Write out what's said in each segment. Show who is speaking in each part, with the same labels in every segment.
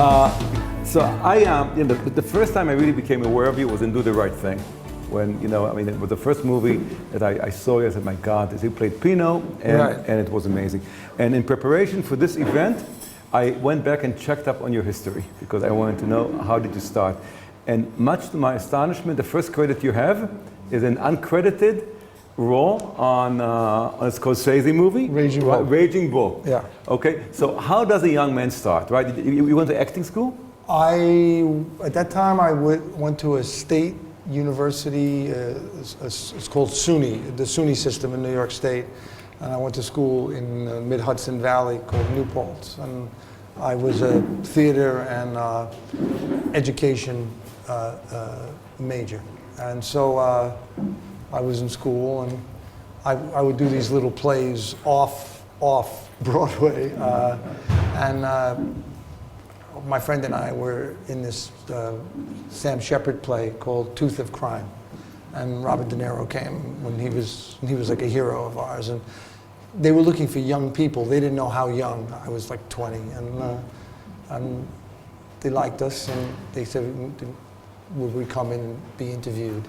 Speaker 1: So the first time I really became aware of you was in Do the Right Thing. When, it was the first movie that I saw you. I said, my God, he played Pino, and it was amazing. And in preparation for this event, I went back and checked up on your history because I wanted to know how did you start. And much to my astonishment, the first credit you have is an uncredited role on a Scorsese movie.
Speaker 2: Raging Bull.
Speaker 1: Raging Bull.
Speaker 2: Yeah.
Speaker 1: Okay, so how does a young man start, right? You went to acting school?
Speaker 2: At that time, I went to a state university, it's called SUNY, the SUNY system in New York State. And I went to school in the Mid-Hudson Valley called New Paltz. And I was a theater and education major. And so I was in school, and I would do these little plays off Broadway. My friend and I were in this Sam Shepard play called Tooth of Crime, and Robert De Niro came when he was like a hero of ours, and they were looking for young people. They didn't know how young. I was like 20, and they liked us, and they said, would we come in and be interviewed?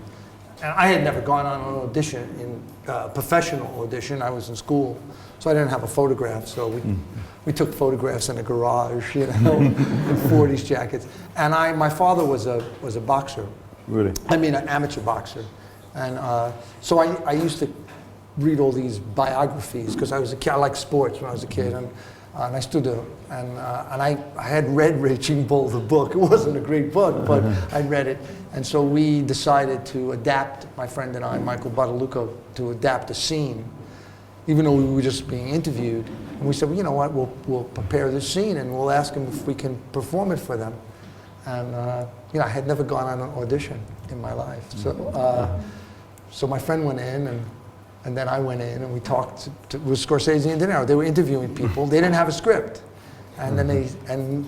Speaker 2: And I had never gone on an audition, professional audition. I was in school, so I didn't have a photograph. So we took photographs in a garage, in 40s jackets. And my father was a boxer.
Speaker 1: Really?
Speaker 2: I mean, an amateur boxer. And so I used to read all these biographies because I was a kid. I liked sports when I was a kid, and I stood there, and I had read Raging Bull, the book. It wasn't a great book, but I read it. And so we decided to adapt, my friend and I, Michael Badalucco, to adapt a scene, even though we were just being interviewed. And we said, well, you know what, we'll prepare this scene and we'll ask them if we can perform it for them. And I had never gone on an audition in my life. So my friend went in, and then I went in, and we talked with Scorsese and De Niro. They were interviewing people. They didn't have a script. And then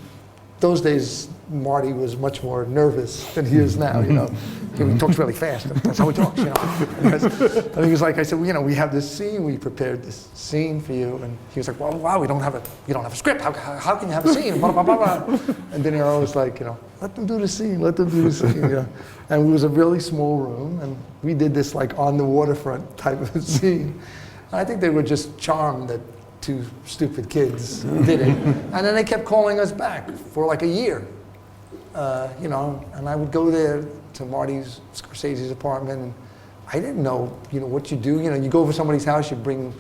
Speaker 2: those days, Marty was much more nervous than he is now, He talks really fast. That's how he talks, And he was like, I said, well, we have this scene. We prepared this scene for you. And he was like, well, wow, you don't have a script. How can you have a scene? Blah, blah, blah, blah. And De Niro was like, let them do the scene. Let them do the scene. And it was a really small room, and we did this like on the waterfront type of scene. And I think they were just charmed that two stupid kids did it. And then they kept calling us back for like a year. And I would go there to Scorsese's apartment, and I didn't know, what you do. You go over somebody's house, you bring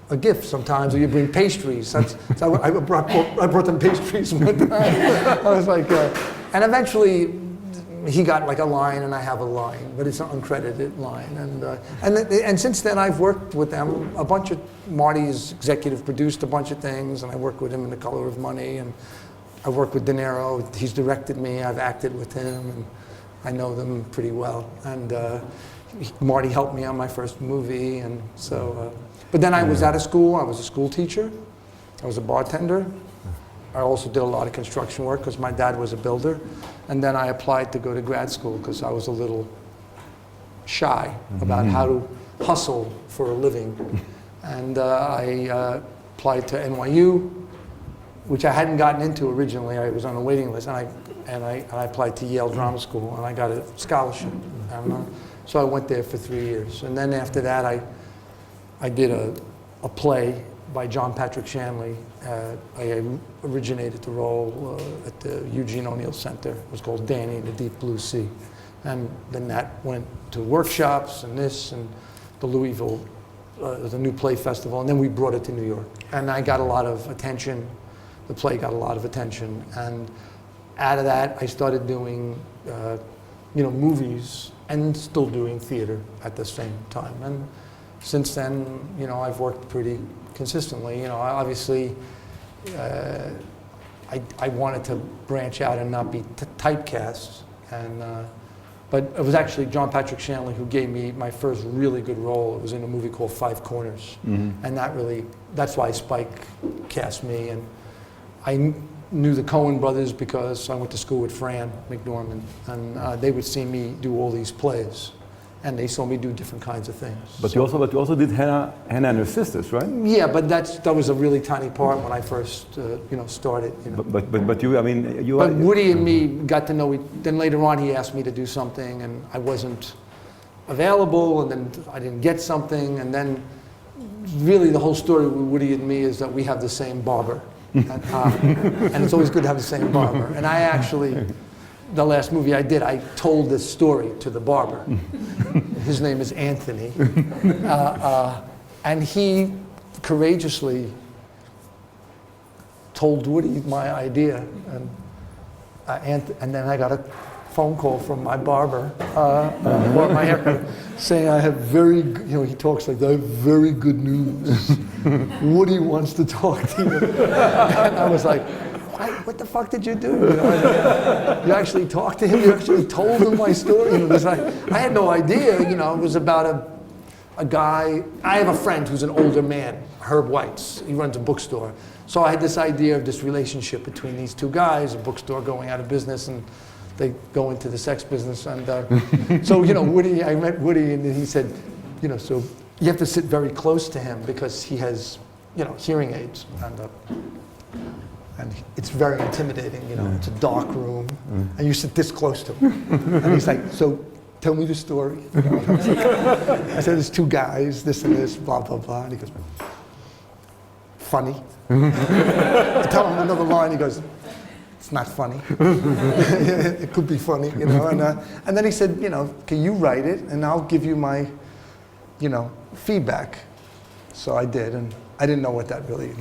Speaker 2: a gift sometimes, or you bring pastries. So I brought them pastries one time. I was like, and eventually he got like a line, and I have a line, but it's an uncredited line. And since then I've worked with them a bunch of. Marty's executive produced a bunch of things, and I worked with him in The Color of Money, and I worked with De Niro. He's directed me. I've acted with him, and I know them pretty well. And Marty helped me on my first movie, and so. But then I was out of school. I was a school teacher. I was a bartender. I also did a lot of construction work because my dad was a builder. And then I applied to go to grad school because I was a little shy about how to hustle for a living. And I applied to NYU, which I hadn't gotten into originally. I was on a waiting list, and I applied to Yale Drama School, and I got a scholarship. And, so I went there for 3 years. And then after that, I did a play by John Patrick Shanley. I originated the role at the Eugene O'Neill Center. It was called Danny in the Deep Blue Sea. And then that went to workshops and the Louisville, the New Play Festival, and then we brought it to New York. And I got a lot of attention. The play got a lot of attention. And out of that, I started doing, movies and still doing theater at the same time. And since then, I've worked pretty consistently. Obviously, I wanted to branch out and not be typecast. But it was actually John Patrick Shanley who gave me my first really good role. It was in a movie called Five Corners. And that's why Spike cast me. And I knew the Coen Brothers because I went to school with Fran McDormand. And they would see me do all these plays. and they saw me do different kinds of things.
Speaker 1: But you also did Hannah and her sisters, right?
Speaker 2: Yeah, but that was a really tiny part when I first started.
Speaker 1: But you, I mean, you.
Speaker 2: But Woody and me got to know. Then later on, he asked me to do something, and I wasn't available, and then I didn't get something, and then really the whole story with Woody and me is that we have the same barber, and it's always good to have the same barber. And I actually. The last movie I did, I told this story to the barber. His name is Anthony. And he courageously told Woody my idea. And then I got a phone call from my barber, or my haircut, saying I have he talks like, I have very good news. Woody wants to talk to you. And I was like, what the fuck did you do? You actually talked to him? You actually told him my story? I had no idea, it was about a guy. I have a friend who's an older man, Herb White's. He runs a bookstore. So I had this idea of this relationship between these two guys, a bookstore going out of business, and they go into the sex business. And so, Woody, I met Woody, and he said, so you have to sit very close to him because he has, hearing aids. And it's very intimidating, it's a dark room, and you sit this close to him. And he's like, so tell me the story. I said, there's two guys, this and this, blah, blah, blah. And he goes, funny. I tell him another line, he goes, it's not funny. It could be funny, And then he said, can you write it, and I'll give you my, feedback. So I did, and I didn't know what that really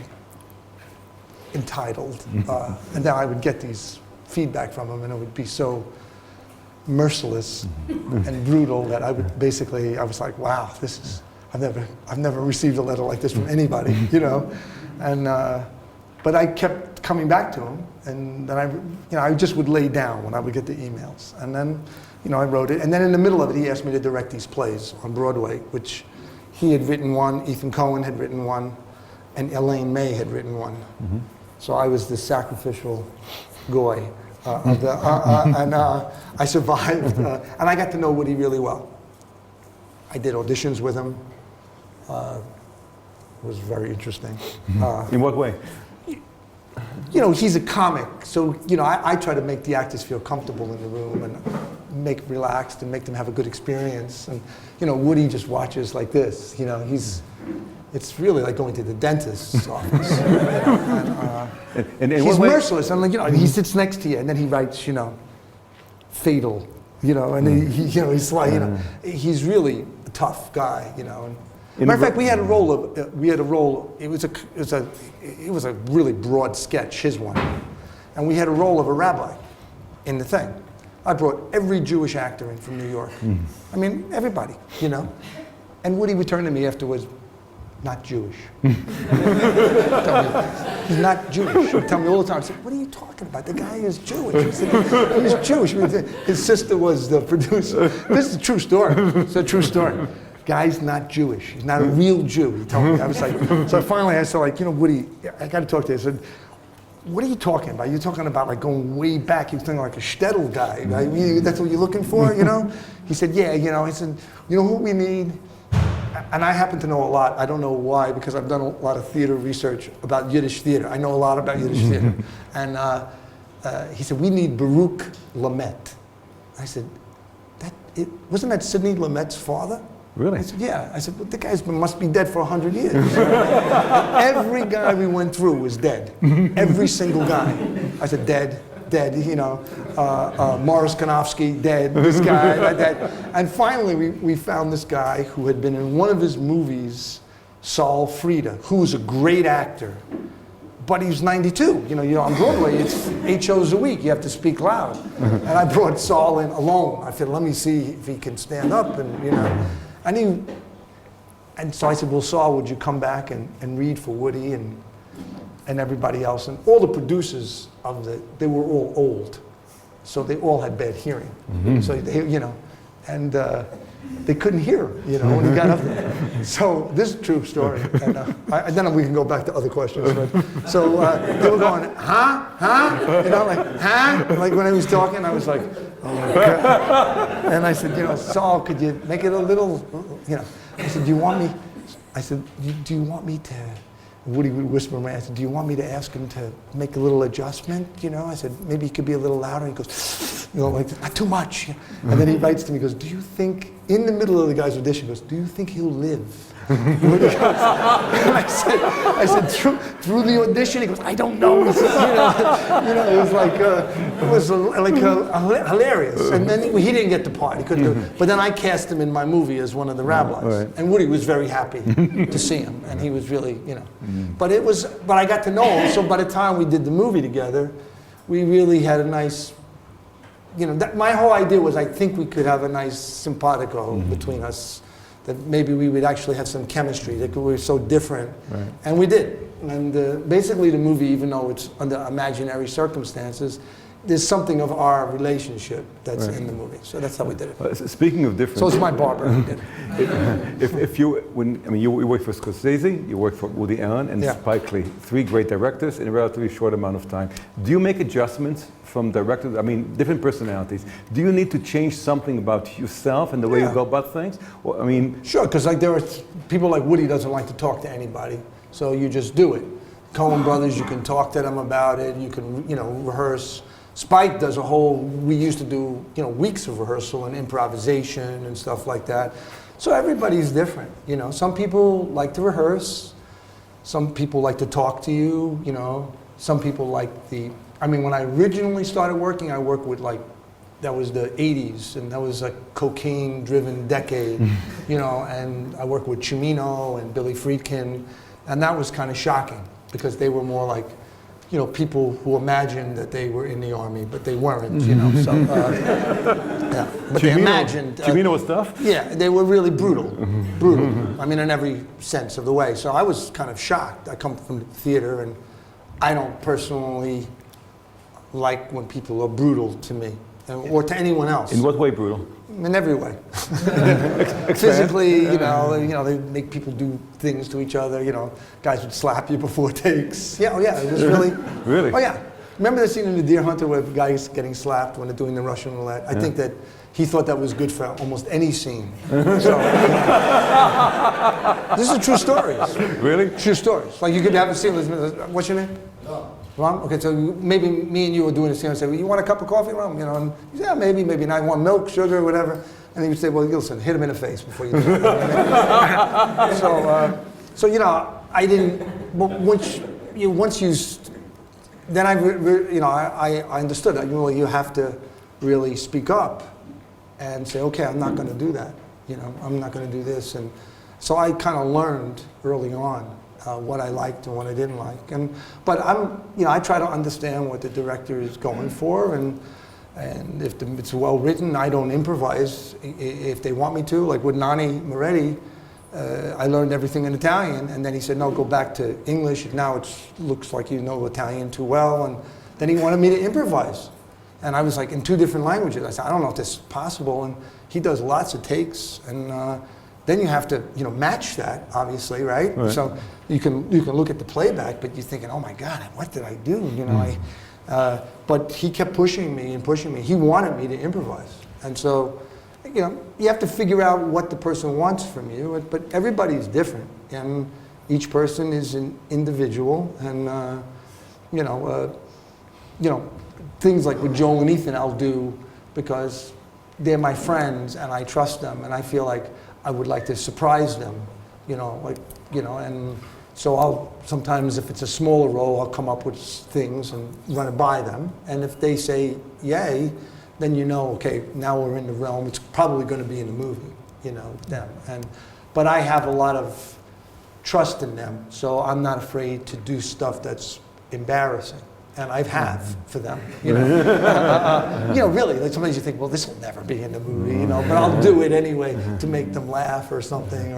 Speaker 2: entitled, and then I would get these feedback from him, and it would be so merciless and brutal that I was like, wow, I've never received a letter like this from anybody, and but I kept coming back to him, and then I just would lay down when I would get the emails, and then I wrote it, and then in the middle of it he asked me to direct these plays on Broadway, which he had written one, Ethan Coen had written one, and Elaine May had written one. So I was the sacrificial goy and I survived, and I got to know Woody really well. I did auditions with him. It was very interesting.
Speaker 1: In what way?
Speaker 2: He's a comic, so I try to make the actors feel comfortable in the room and make relaxed and make them have a good experience. And Woody just watches like this. It's really like going to the dentist's office. And he's merciless, and he sits next to you, and then he writes, fatal, and he's like, he's really a tough guy, And matter of fact, we had a role. It was a really broad sketch, his one, and we had a role of a rabbi in the thing. I brought every Jewish actor in from New York. I mean, everybody, And Woody would turn to me afterwards. Not Jewish. He's not Jewish. He'd tell me all the time. I said, what are you talking about? The guy is Jewish. He said, he's Jewish. His sister was the producer. This is a true story. It's a true story. Guy's not Jewish. He's not a real Jew, he told me. I was like, so finally I said, Woody, I got to talk to you. I said, what are you talking about? You're talking about like going way back. He was talking like a shtetl guy, right? That's what you're looking for, He said, yeah, I said, you know what we need? And I happen to know a lot. I don't know why, because I've done a lot of theater research about Yiddish theater. I know a lot about Yiddish theater. And he said, we need Baruch Lamet. I said, wasn't that Sidney Lumet's father?
Speaker 1: Really?
Speaker 2: I said, yeah. I said, well, the guy must be dead for 100 years. Every guy we went through was dead. Every single guy. I said, dead. Morris Konofsky, dead, this guy, dead. And finally, we found this guy who had been in one of his movies, Saul Frieda, who was a great actor, but he was 92. On Broadway, it's 8 shows a week. You have to speak loud. And I brought Saul in alone. I said, let me see if he can stand up, and so I said, well, Saul, would you come back and read for Woody and everybody else? And all the producers they were all old, so they all had bad hearing. So they couldn't hear, when he got up there. So this is a true story. And then we can go back to other questions. So they were going, huh? Like, huh? Like when I was talking, I was like, Oh my God. And I said, you know, Saul, could you make it a little, you know, I said, do you want me, I said, do you want me to, Woody would whisper in my ear, I said, do you want me to ask him to make a little adjustment, you know? I said, maybe he could be a little louder. He goes, you know, like, not too much. And then he writes to me, he goes, do you think, in the middle of the guy's audition, he goes, do you think he'll live? And I said, through the audition, he goes, I don't know. He says, you know, it was like, hilarious. And then he didn't get the part, he couldn't do it. But then I cast him in my movie as one of the rabbis.
Speaker 1: Right.
Speaker 2: And Woody was very happy to see him, and he was really, you know. But I got to know him, so by the time we did the movie together, we really had a nice, you know, my whole idea was I think we could have a nice simpatico between us, that maybe we would actually have some chemistry, that we were so different. Right. And we did. And basically the movie, even though it's under imaginary circumstances, there's something of our relationship that's in the movie. So that's how we did it.
Speaker 1: Speaking of different...
Speaker 2: So it's my barber who did it.
Speaker 1: if you, you worked for Scorsese, you worked for Woody Allen and Spike Lee, 3 great directors in a relatively short amount of time. Do you make adjustments from directors, different personalities? Do you need to change something about yourself and the way you go about things? Well,
Speaker 2: Sure, because like there are people like Woody doesn't like to talk to anybody, so you just do it. Coen Brothers, you can talk to them about it, you can, you know, rehearse. Spike does we used to do, you know, weeks of rehearsal and improvisation and stuff like that. So everybody's different, you know. Some people like to rehearse, some people like to talk to you, you know. Some people like when I originally started working, I worked with that was the 80s, and that was a cocaine-driven decade, you know, and I worked with Cimino and Billy Friedkin, and that was kind of shocking, because they were more like, you know, people who imagined that they were in the army, but they weren't, you know, so, yeah. But they imagined.
Speaker 1: Cimino was tough?
Speaker 2: Yeah, they were really brutal, brutal, in every sense of the way. So I was kind of shocked. I come from the theater, and I don't personally like when people are brutal to me, or to anyone else.
Speaker 1: In what way brutal?
Speaker 2: In every way. Physically, you know, they make people do things to each other. You know, guys would slap you before takes. Yeah, oh yeah, it was really.
Speaker 1: Really?
Speaker 2: Oh yeah. Remember the scene in The Deer Hunter where the guy's getting slapped when they're doing the Russian roulette? I think that he thought that was good for almost any scene. So, this is true stories.
Speaker 1: Really?
Speaker 2: True stories. Like you could have a scene. What's your name? Rum? Okay, so maybe me and you were doing a scene and say, well, you want a cup of coffee, Rum? You know, and you say, yeah, maybe not. You want milk, sugar, whatever. And he would say, well, listen, hit him in the face before you do it. So you know, I didn't, but then I understood that, you know, you have to really speak up and say, okay, I'm not going to do that. You know, I'm not going to do this. And so I kind of learned early on what I liked and what I didn't like. But I try to understand what the director is going for, and if it's well written, I don't improvise if they want me to. Like with Nanni Moretti, I learned everything in Italian, and then he said, no, go back to English. Now it looks like you know Italian too well, and then he wanted me to improvise. And I was like in 2 different languages. I said, I don't know if this is possible, and he does lots of takes, and then you have to, you know, match that, obviously, right? So you can look at the playback, but you're thinking, oh my God, what did I do? You know, but he kept pushing me and pushing me. He wanted me to improvise, and so, you know, you have to figure out what the person wants from you. But everybody's different, and each person is an individual, and you know, things like with Joel and Ethan, I'll do because they're my friends, and I trust them, and I feel like I would like to surprise them, you know, and so I'll sometimes, if it's a smaller role, I'll come up with things and run it by them. And if they say yay, then you know, okay, now we're in the realm. It's probably going to be in the movie, you know, them. But I have a lot of trust in them, so I'm not afraid to do stuff that's embarrassing. And I have for them, you know. You know, really, like sometimes you think, well, this will never be in the movie, you know, but I'll do it anyway to make them laugh or something,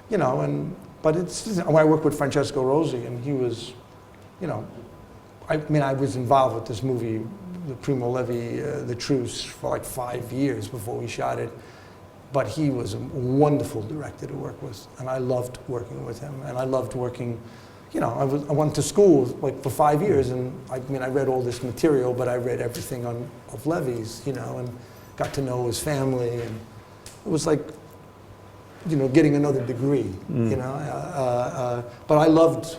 Speaker 2: you know, but it's, when I worked with Francesco Rosi, and he was, you know, I was involved with this movie, the Primo Levi, The Truce, for like 5 years before we shot it. But he was a wonderful director to work with, and I loved working with him, and I loved working you know, I went to school like for 5 years, and I mean, I read all this material, but I read everything of Levy's, you know, and got to know his family, and it was like, you know, getting another degree, you know. But I loved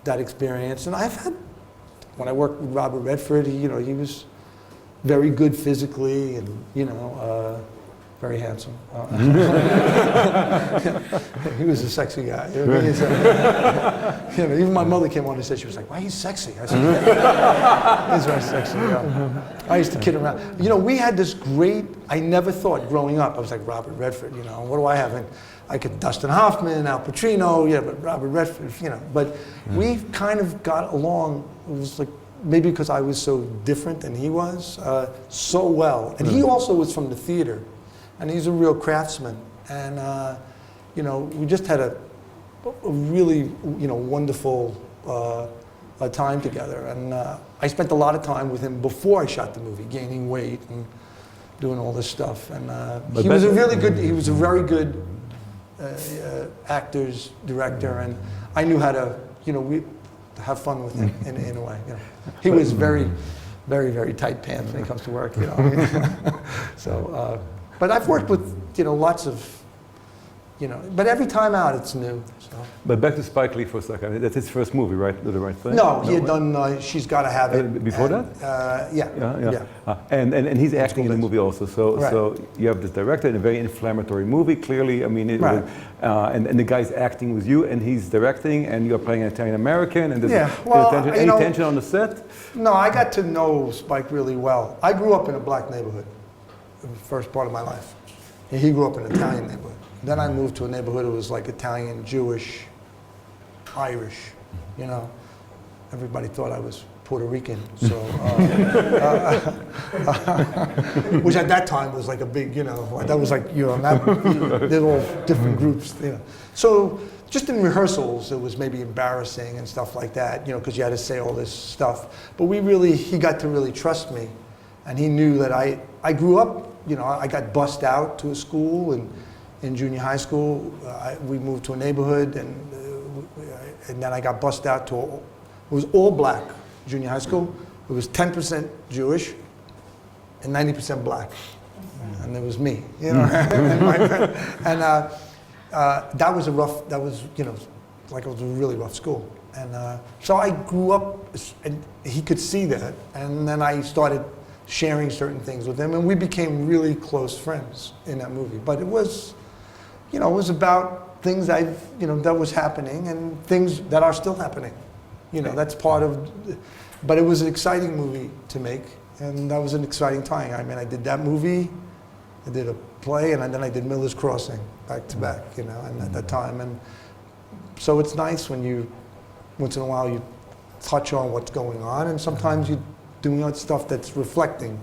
Speaker 2: that experience, and I've had, when I worked with Robert Redford, he was very good physically, and you know, very handsome. He was a sexy guy. You know, you know, even my mother came on and said, she was like, "Why he's sexy?" I said, yeah. He's very sexy. Yeah. I used to kid around. You know, we had this great. I never thought growing up I was like Robert Redford. You know, what do I have? And I could Dustin Hoffman, Al Pacino, yeah, but Robert Redford. You know, but we kind of got along. It was like, maybe because I was so different than he was, so well. And he also was from the theater, and he's a real craftsman. And you know, we just had a really, you know, wonderful time together. And I spent a lot of time with him before I shot the movie, gaining weight and doing all this stuff. And he was a really good. He was a very good actor's director, and I knew how to, you know, have fun with him in a way. You know, he was very, very, very tight pants when it comes to work. You know, so. But I've worked with, you know, lots of, you know, but every time out it's new. So.
Speaker 1: But back to Spike Lee for a second. I mean, that's his first movie, right? Do the Right Thing?
Speaker 2: No, he had done She's Gotta Have It.
Speaker 1: Before
Speaker 2: and,
Speaker 1: that?
Speaker 2: Yeah.
Speaker 1: And he's acting in the movie also. So
Speaker 2: Right.
Speaker 1: so you have this director in a very inflammatory movie. Clearly, I mean,
Speaker 2: Right.
Speaker 1: and the guy's acting with you, and he's directing, and you're playing an Italian American, and there's tension.
Speaker 2: you
Speaker 1: Any
Speaker 2: know,
Speaker 1: tension on the set?
Speaker 2: No, I got to know Spike really well. I grew up in a black neighborhood, the first part of my life. And he grew up in an Italian neighborhood. Then I moved to a neighborhood that was like Italian, Jewish, Irish, you know. Everybody thought I was Puerto Rican, so, which at that time was like a big, you know, that was like, you know, they're all different groups, you know. So just in rehearsals, it was maybe embarrassing and stuff like that, you know, because you had to say all this stuff. But he got to really trust me, and he knew that I grew up, you know, I got bussed out to a school, and in junior high school, we moved to a neighborhood, and then I got bussed out to, it was all black junior high school. It was 10% Jewish and 90% black, and there was me, you know. and that was you know, like it was a really rough school. And so I grew up, and he could see that, and then I started sharing certain things with him, and we became really close friends in that movie. But it was, you know, it was about things you know, that was happening, and things that are still happening. You know, that's part of, but it was an exciting movie to make, and that was an exciting time. I mean, I did that movie, I did a play, and then I did Miller's Crossing back to back, you know, and at that time. And so it's nice when you, once in a while, you touch on what's going on, and sometimes you doing other stuff that's reflecting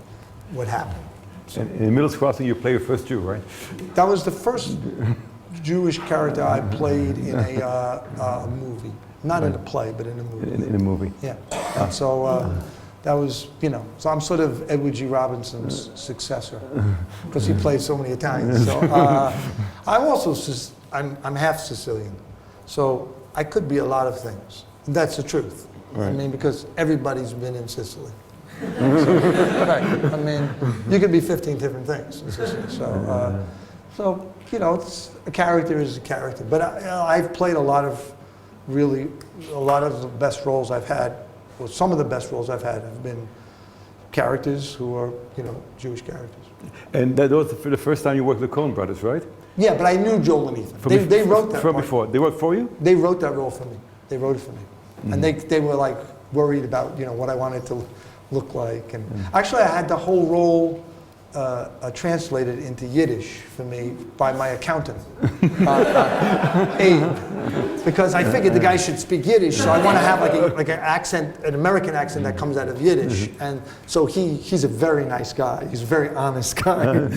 Speaker 2: what happened. So,
Speaker 1: in Miller's Crossing, you play your first Jew, right?
Speaker 2: That was the first Jewish character I played in a movie. Not in a play, but in a movie.
Speaker 1: In a movie.
Speaker 2: Yeah. And so that was, you know, so I'm sort of Edward G. Robinson's successor, because he played so many Italians. So I'm also, I'm half Sicilian, so I could be a lot of things. That's the truth. Right. I mean, because everybody's been in Sicily. Right. I mean, you could be 15 different things in Sicily. So you know, a character is a character. But I've played a lot of the best roles I've had, well, some of the best roles I've had have been characters who are, you know, Jewish characters.
Speaker 1: And that was the first time you worked with the Coen Brothers, right?
Speaker 2: Yeah, but I knew Joel and Ethan. They wrote that
Speaker 1: from before. They worked for you?
Speaker 2: They wrote that role for me. They wrote it for me. And they were like worried about, you know, what I wanted to look like. And actually, I had the whole role translated into Yiddish for me by my accountant, Abe, because I figured the guy should speak Yiddish, so I want to have like an accent, an American accent that comes out of Yiddish. And so he's a very nice guy. He's a very honest guy.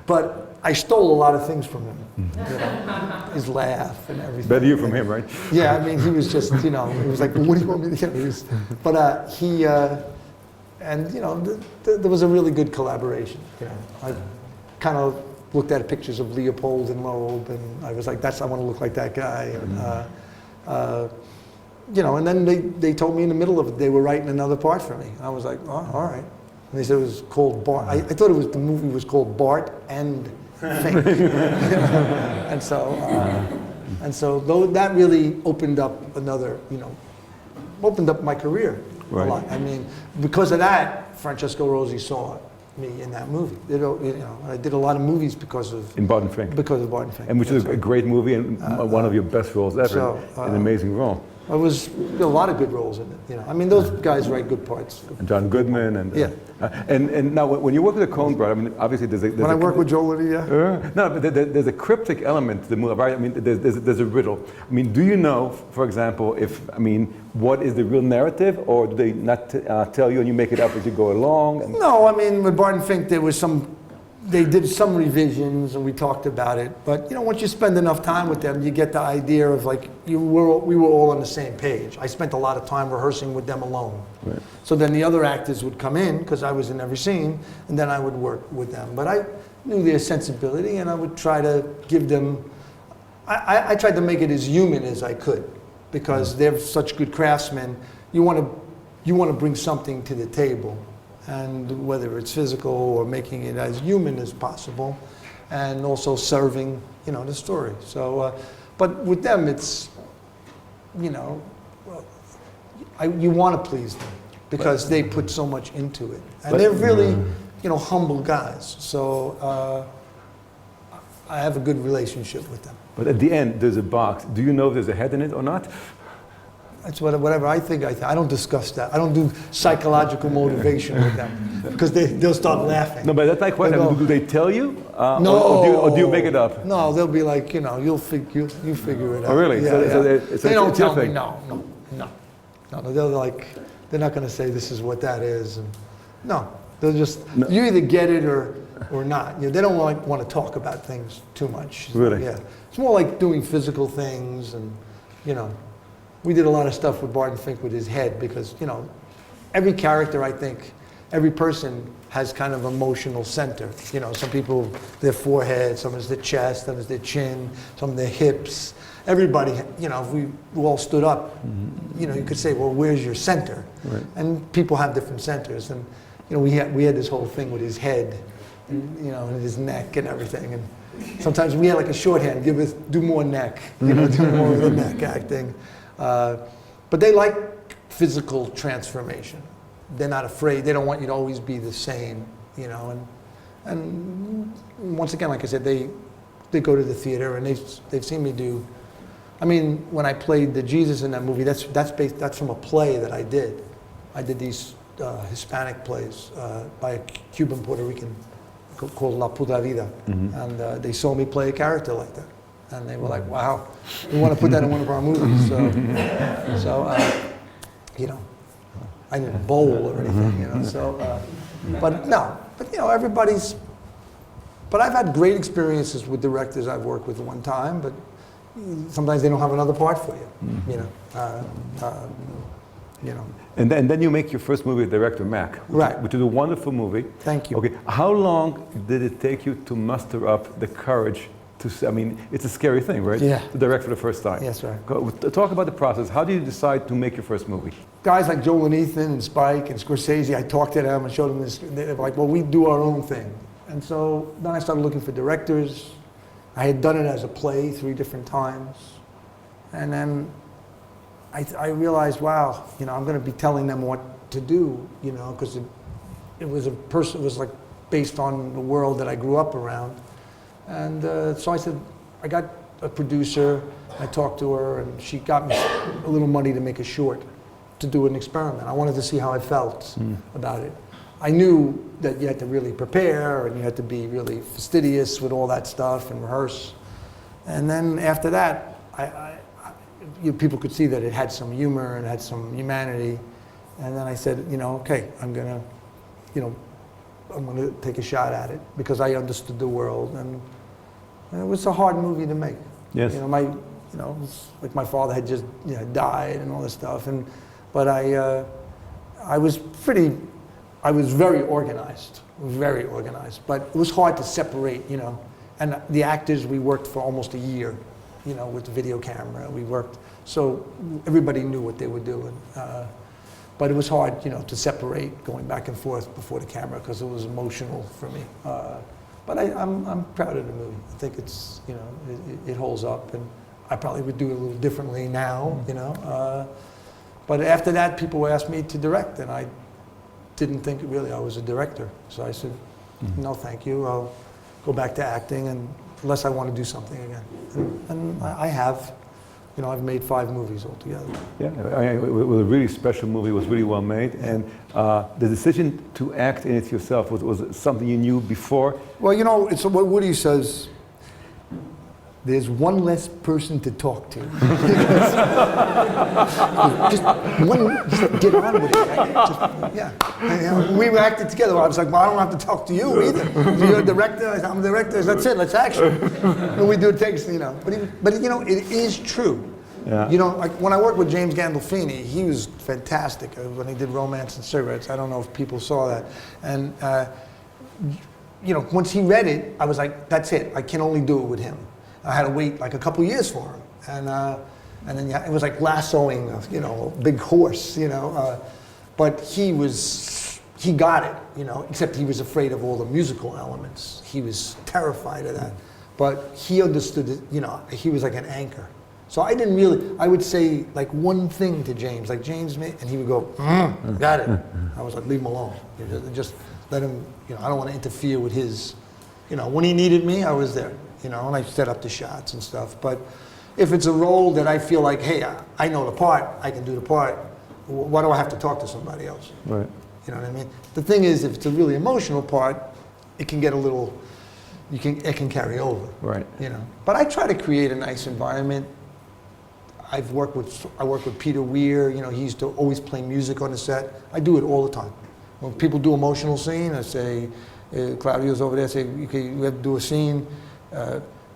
Speaker 2: But I stole a lot of things from him. You know, his laugh and everything.
Speaker 1: Better you from him, right?
Speaker 2: Yeah, I mean, he was just, you know, he was like, what do you want me to do? But he, and you know, there was a really good collaboration. You know, I kind of looked at pictures of Leopold and Loeb, and I was like, I want to look like that guy. And, and then they told me in the middle of it they were writing another part for me. I was like, oh, all right. And they said it was called Bart. I thought the movie was called Bart and Fink. and so that really opened up opened up my career a lot. I mean, because of that, Francesco Rosi saw me in that movie. I did a lot of movies because of
Speaker 1: Bart and Fink.
Speaker 2: Because of Bart and Fink.
Speaker 1: And which is a great movie and one of your best roles ever. An amazing role.
Speaker 2: It was a lot of good roles in it. I mean, those guys write good parts.
Speaker 1: And John Goodman and and now when you work with the Coen Brothers, I mean, obviously there's
Speaker 2: I work with Joe Liddy,
Speaker 1: no, but there's a cryptic element to the movie, right? I mean, there's a riddle. I mean, do you know, for example, what is the real narrative, or do they not tell you and you make it up as you go along?
Speaker 2: No, I mean, with Bart and Fink, they did some revisions and we talked about it. But once you spend enough time with them, you get the idea of we were all on the same page. I spent a lot of time rehearsing with them alone.
Speaker 1: Right.
Speaker 2: So then the other actors would come in because I was in every scene, and then I would work with them. But I knew their sensibility, and I would try to give them. I tried to make it as human as I could, because they're such good craftsmen. You want to bring something to the table. And whether it's physical or making it as human as possible, and also serving, the story. So, but with them, it's, you want to please them because they put so much into it, and they're really, humble guys. So I have a good relationship with them.
Speaker 1: But at the end, there's a box. Do you know if there's a head in it or not?
Speaker 2: That's whatever I think. I don't discuss that. I don't do psychological motivation with them because they'll start laughing.
Speaker 1: No, but that's my question. Do they tell you?
Speaker 2: No.
Speaker 1: Or do you make it up?
Speaker 2: No, they'll be like, you figure it out.
Speaker 1: Oh, really?
Speaker 2: Yeah,
Speaker 1: so
Speaker 2: they don't tell me. No. They're not going to say this is what that is. And no, they'll just you either get it or not. They don't want to talk about things too much.
Speaker 1: Really?
Speaker 2: Yeah. It's more like doing physical things and We did a lot of stuff with Bart and Fink with his head because, every character, I think, every person has kind of emotional center. Some people, their forehead, some is their chest, some is their chin, some of their hips. Everybody, if we all stood up, you could say, well, where's your center?
Speaker 1: Right.
Speaker 2: And people have different centers. And, we had this whole thing with his head, and his neck and everything. And sometimes we had like a shorthand, do more neck, do more of the neck acting. But they like physical transformation. They're not afraid. They don't want you to always be the same, And once again, like I said, they go to the theater and they've seen me do. I mean, when I played the Jesus in that movie, that's from a play that I did. I did these Hispanic plays by a Cuban Puerto Rican called La Puta Vida, and they saw me play a character like that. And they were like, wow, we want to put that in one of our movies. So I didn't bowl or anything, but everybody's, but I've had great experiences with directors I've worked with at one time, but sometimes they don't have another part for you,
Speaker 1: And then you make your first movie with director Mac, which is a wonderful movie.
Speaker 2: Thank you.
Speaker 1: Okay, how long did it take you to muster up the courage it's a scary thing, right?
Speaker 2: Yeah.
Speaker 1: To direct for the first time.
Speaker 2: Yes, right.
Speaker 1: Talk about the process. How do you decide to make your first movie?
Speaker 2: Guys like Joel and Ethan and Spike and Scorsese, I talked to them and showed them this. They're like, well, we do our own thing. And so then I started looking for directors. I had done it as a play 3 different times. And then I realized, wow, I'm going to be telling them what to do, because it was like based on the world that I grew up around. And so I said, I got a producer, I talked to her, and she got me a little money to make a short, to do an experiment. I wanted to see how I felt about it. I knew that you had to really prepare, and you had to be really fastidious with all that stuff and rehearse. And then after that, people could see that it had some humor and had some humanity. And then I said, okay, I'm gonna take a shot at it because I understood the world, and it was a hard movie to make.
Speaker 1: Yes.
Speaker 2: It was like my father had just died and all this stuff, but I was very organized, but it was hard to separate, And the actors, we worked for almost a year you know, with the video camera. We worked, so everybody knew what they were doing. But it was hard, you know, to separate going back and forth before the camera because it was emotional for me. But I'm proud of the movie. I think it's, you know, it holds up, and I probably would do it a little differently now, you know. But after that, people asked me to direct, and I didn't think really I was a director. So I said, no, thank you. I'll go back to acting, and unless I want to do something again. And I have. You know, I've made 5 movies altogether.
Speaker 1: Yeah, it was a really special movie. It was really well made, and the decision to act in it yourself was something you knew before.
Speaker 2: Well, you know, it's what Woody says. There's one less person to talk to. just get on with it. Right? Yeah. We acted together. I was like, well, I don't have to talk to you either. You're a director. I'm a director. That's it. Let's action. And we do takes, you know. But you know, it is true. Yeah. You know, like when I worked with James Gandolfini, he was fantastic when he did Romance and Cigarettes. I don't know if people saw that. And you know, once he read it, I was like, that's it. I can only do it with him. I had to wait like a couple years for him, and then it was like lassoing, you know, a big horse, you know. But he got it, you know. Except he was afraid of all the musical elements. He was terrified of that, but he understood it. You know, he was like an anchor. So I didn't really. I would say like one thing to James, like James, and he would go, got it. I was like, leave him alone. Just let him. You know, I don't want to interfere with his. You know, when he needed me, I was there. You know, and I set up the shots and stuff. But if it's a role that I feel like, hey, I know the part, I can do the part, why do I have to talk to somebody else?
Speaker 1: Right.
Speaker 2: You know what I mean? The thing is, if it's a really emotional part, it can get a little, it can carry over.
Speaker 1: Right.
Speaker 2: You know. But I try to create a nice environment. I work with Peter Weir. You know, he used to always play music on the set. I do it all the time. When people do emotional scene, I say, Claudio's over there, say, okay, you have to do a scene.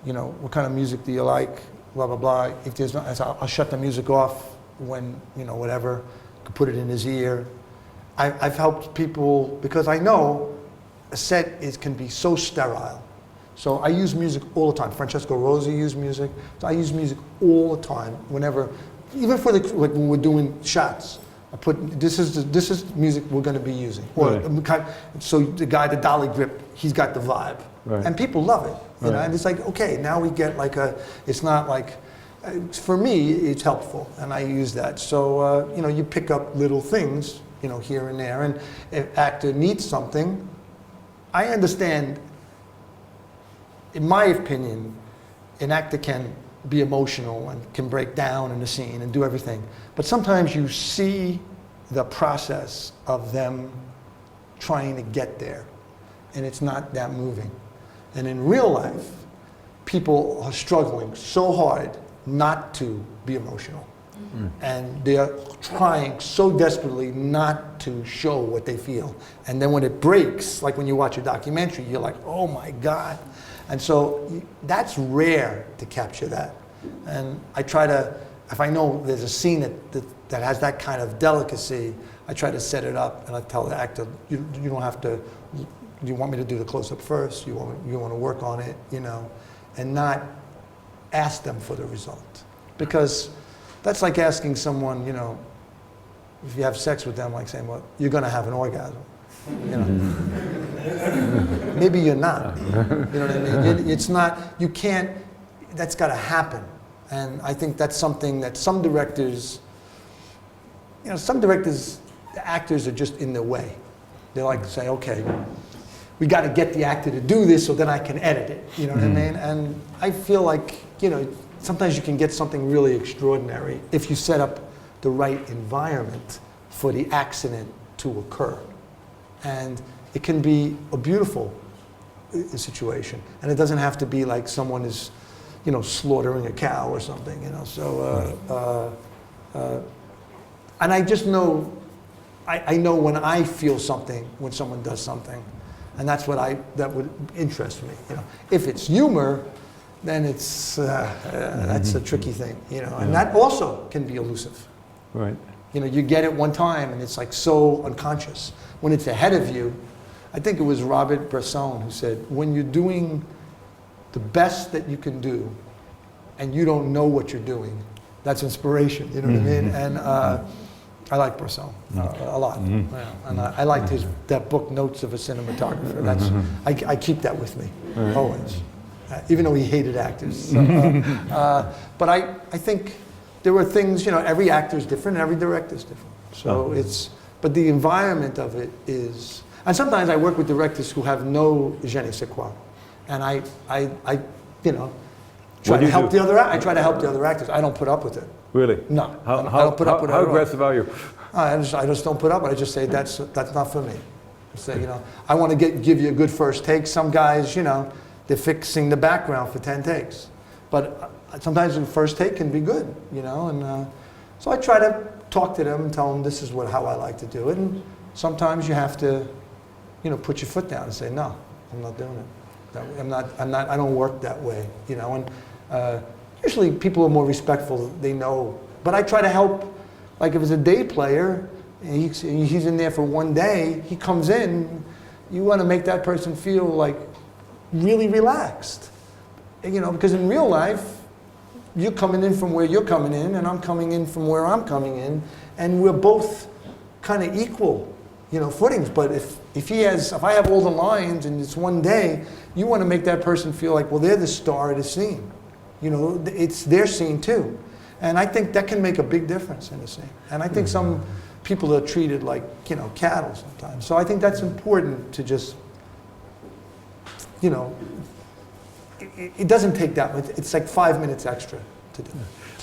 Speaker 2: You know, what kind of music do you like? Blah, blah, blah. If there's not, I'll shut the music off when, you know, whatever. Could put it in his ear. I've helped people because I know a set can be so sterile. So I use music all the time. Francesco Rosi used music. So I use music all the time, whenever, even for like when we're doing shots. I put, this is music we're going to be using. Or, right. So the guy, the dolly grip, he's got the vibe. Right. And people love it. You know, and it's like, okay, now we get like it's not like, for me, it's helpful, and I use that. So, you know, you pick up little things, you know, here and there, and if actor needs something, I understand, in my opinion, an actor can be emotional and can break down in the scene and do everything, but sometimes you see the process of them trying to get there, and it's not that moving. And in real life, people are struggling so hard not to be emotional. And they're trying so desperately not to show what they feel. And then when it breaks, like when you watch a documentary, you're like, oh my God. And so that's rare to capture that. And I try to, if I know there's a scene that has that kind of delicacy, I try to set it up and I tell the actor, you don't have to, you want me to do the close-up first? You want to work on it, you know, and not ask them for the result. Because that's like asking someone, you know, if you have sex with them, like saying, well, you're going to have an orgasm. You know, maybe you're not. You know what I mean? It's not, you can't, that's got to happen. And I think that's something that some directors, you know, some directors, the actors are just in their way. They like to say, okay, we got to get the actor to do this so then I can edit it. You know what I mean? And I feel like, you know, sometimes you can get something really extraordinary if you set up the right environment for the accident to occur. And it can be a beautiful situation. And it doesn't have to be like someone is, you know, slaughtering a cow or something, you know. So, and I just know, I know when I feel something when someone does something. And that's what that would interest me. You know, if it's humor, then it's that's a tricky thing. You know, and that also can be elusive.
Speaker 1: Right.
Speaker 2: You know, you get it one time, and it's like so unconscious. When it's ahead of you, I think it was Robert Bresson who said, when you're doing the best that you can do, and you don't know what you're doing, that's inspiration. You know what I mean? And I like Purcell a lot. Yeah. And I liked that book, Notes of a Cinematographer. That's I keep that with me always, even though he hated actors. So, but I think there were things, you know, every actor is different, every director is different. So but the environment of it is, and sometimes I work with directors who have no je ne sais quoi, and I you know, try to help the other. I try to help the other actors. I don't put up with it.
Speaker 1: Really?
Speaker 2: No. I don't put up with it.
Speaker 1: How aggressive are you?
Speaker 2: I just don't put up. I just say that's not for me. I say, you know, I want to give you a good first take. Some guys, you know, they're fixing the background for 10 takes, but sometimes the first take can be good, you know. And so I try to talk to them and tell them this is how I like to do it. And sometimes you have to, you know, put your foot down and say, no, I'm not doing it. I don't work that way, you know. And usually people are more respectful. They know. But I try to help. Like if it's a day player, and he's in there for one day, he comes in, you want to make that person feel like really relaxed. You know, because in real life, you're coming in from where you're coming in, and I'm coming in from where I'm coming in, and we're both kind of equal, you know, footings. But if I have all the lines and it's one day, you want to make that person feel like, well, they're the star of the scene. You know, it's their scene too. And I think that can make a big difference in the scene. And I think some people are treated like, you know, cattle sometimes. So I think that's important to just, you know, it doesn't take that much. It's like 5 minutes extra to do.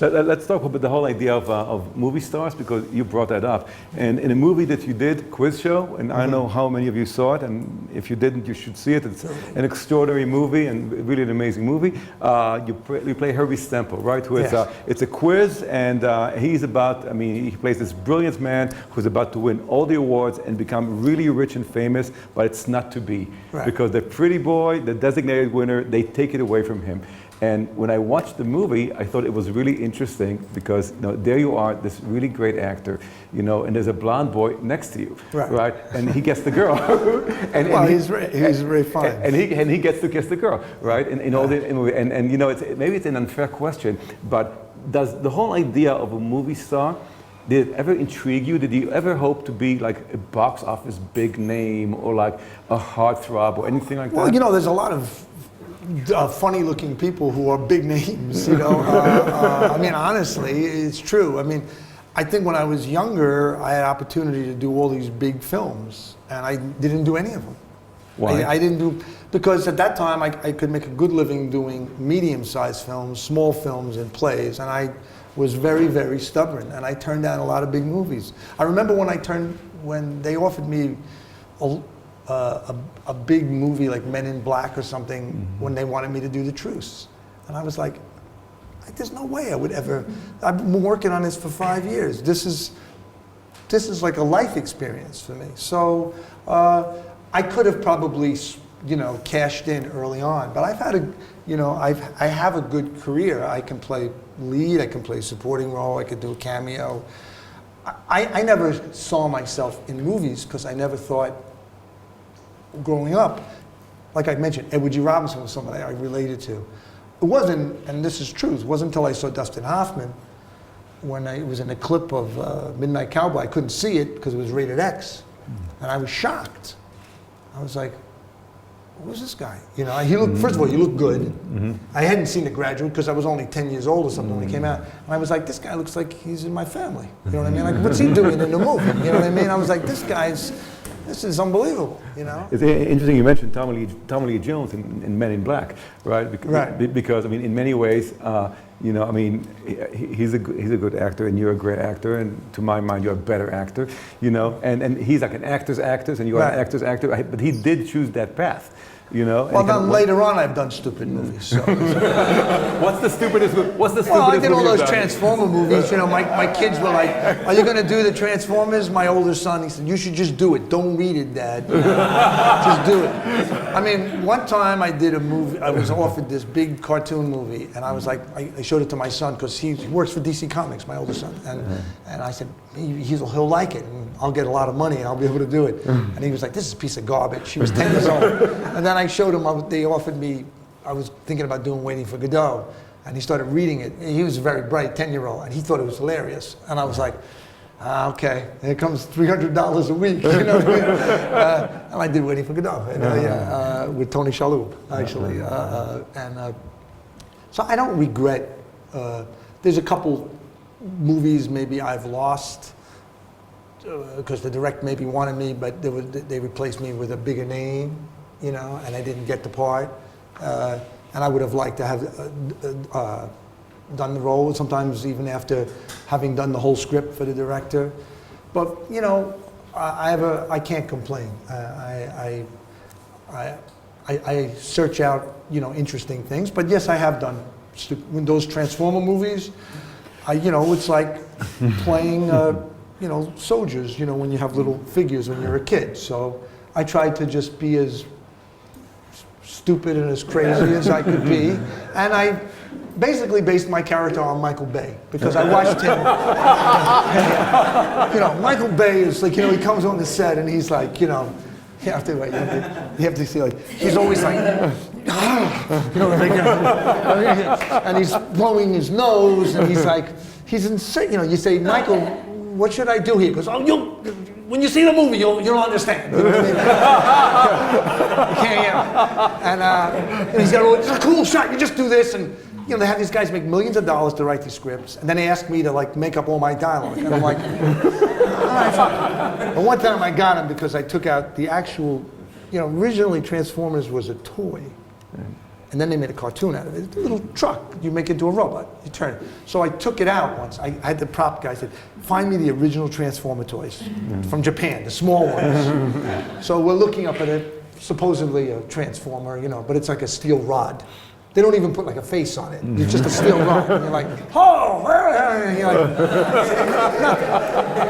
Speaker 1: Let's talk about the whole idea of movie stars, because you brought that up. And in a movie that you did, Quiz Show, and I know how many of you saw it, and if you didn't, you should see it. It's an extraordinary movie and really an amazing movie. You play Herbie Stemple, right? Who is, it's a quiz, and he's about, I mean, he plays this brilliant man who's about to win all the awards and become really rich and famous, but it's not to be. Right. Because the pretty boy, the designated winner, they take it away from him. And when I watched the movie, I thought it was really interesting because, you know, there you are, this really great actor, you know, and there's a blonde boy next to you, right? And he gets the girl.
Speaker 2: He's very fine.
Speaker 1: And he gets to kiss the girl, right? And you know, maybe it's an unfair question, but does the whole idea of a movie star, did it ever intrigue you? Did you ever hope to be like a box office big name or like a heartthrob or anything like that?
Speaker 2: Well, you know, there's a lot of funny-looking people who are big names, you know. I mean, honestly, it's true. I mean, I think when I was younger, I had opportunity to do all these big films, and I didn't do any of them.
Speaker 1: Why?
Speaker 2: I didn't do, because at that time, I could make a good living doing medium-sized films, small films, and plays, and I was very, very stubborn, and I turned down a lot of big movies. I remember when they offered me a big movie like Men in Black or something, when they wanted me to do The Truce. And I was like, there's no way I would ever, I've been working on this for 5 years. This is like a life experience for me. So I could have probably, you know, cashed in early on, but I've had I have a good career. I can play lead, I can play supporting role, I could do a cameo. I never saw myself in movies because I never thought, growing up, like I mentioned, Edward G. Robinson was somebody I related to. It wasn't, and this is true, it wasn't until I saw Dustin Hoffman, when it was in a clip of Midnight Cowboy. I couldn't see it because it was rated X, and I was shocked. I was like, who's this guy? You know, he looked, first of all, he looked good. I hadn't seen The Graduate because I was only 10 years old or something when it came out. And I was like, this guy looks like he's in my family. You know what I mean? Like, what's he doing in the movie? You know what I mean? I was like, this is unbelievable, you know?
Speaker 1: It's interesting you mentioned Tommy Lee Jones in Men in Black, right? Because I mean, in many ways, you know, I mean, he's a good actor, and you're a great actor, and to my mind, you're a better actor, you know. And he's like an actor's actor, and you're an actor's actor. But he did choose that path. You know.
Speaker 2: Well, then later on, I've done stupid movies. So.
Speaker 1: What's the stupidest?
Speaker 2: Well, I did all those Transformer movies. You know, my kids were like, "Are you going to do the Transformers?" My older son, he said, "You should just do it. Don't read it, Dad. Just do it." I mean, one time I did a movie. I was offered this big cartoon movie, and I was like, I showed it to my son because he works for DC Comics, my older son, and I said, he'll like it, and I'll get a lot of money, and I'll be able to do it. And he was like, "This is a piece of garbage." He was 10 years old, and then I showed him. They offered me. I was thinking about doing Waiting for Godot, and he started reading it. He was a very bright 10-year-old, and he thought it was hilarious. And I was like, okay, here comes $300 a week. You know what I mean? And I did Waiting for Godot, with Tony Shalhoub, actually. So I don't regret. There's a couple movies maybe I've lost because the director maybe wanted me, but they replaced me with a bigger name, you know, and I didn't get the part. And I would have liked to have done the role, sometimes even after having done the whole script for the director. But, you know, I can't complain. I search out, you know, interesting things. But yes, I have done when those Transformer movies. You know, it's like playing, you know, soldiers. You know, when you have little figures when you're a kid. So I tried to just be as stupid and as crazy as I could be, and I basically based my character on Michael Bay because I watched him. You know, Michael Bay is like, you know, he comes on the set and he's like, you know, you have to see, like, he's always like, you know, like, and he's blowing his nose, and he's like, he's insane. You know, you say, Michael, what should I do here? He goes, oh, when you see the movie, you'll understand. You know what I mean? You can't, you know. And he's got, it's a cool shot. You just do this, and you know, they have these guys make millions of dollars to write these scripts, and then they ask me to like make up all my dialogue, and I'm like, all right, fine. But one time I got him because I took out the actual, you know, originally Transformers was a toy. And then they made a cartoon out of it. It's a little truck. You make it into a robot. You turn it. So I took it out once. I had the prop guy said, find me the original Transformer toys from Japan, the small ones. So we're looking up at it, supposedly a Transformer, you know, but it's like a steel rod. They don't even put like a face on it. It's just a steel rod. And you're like, oh, and you're like, it's nothing.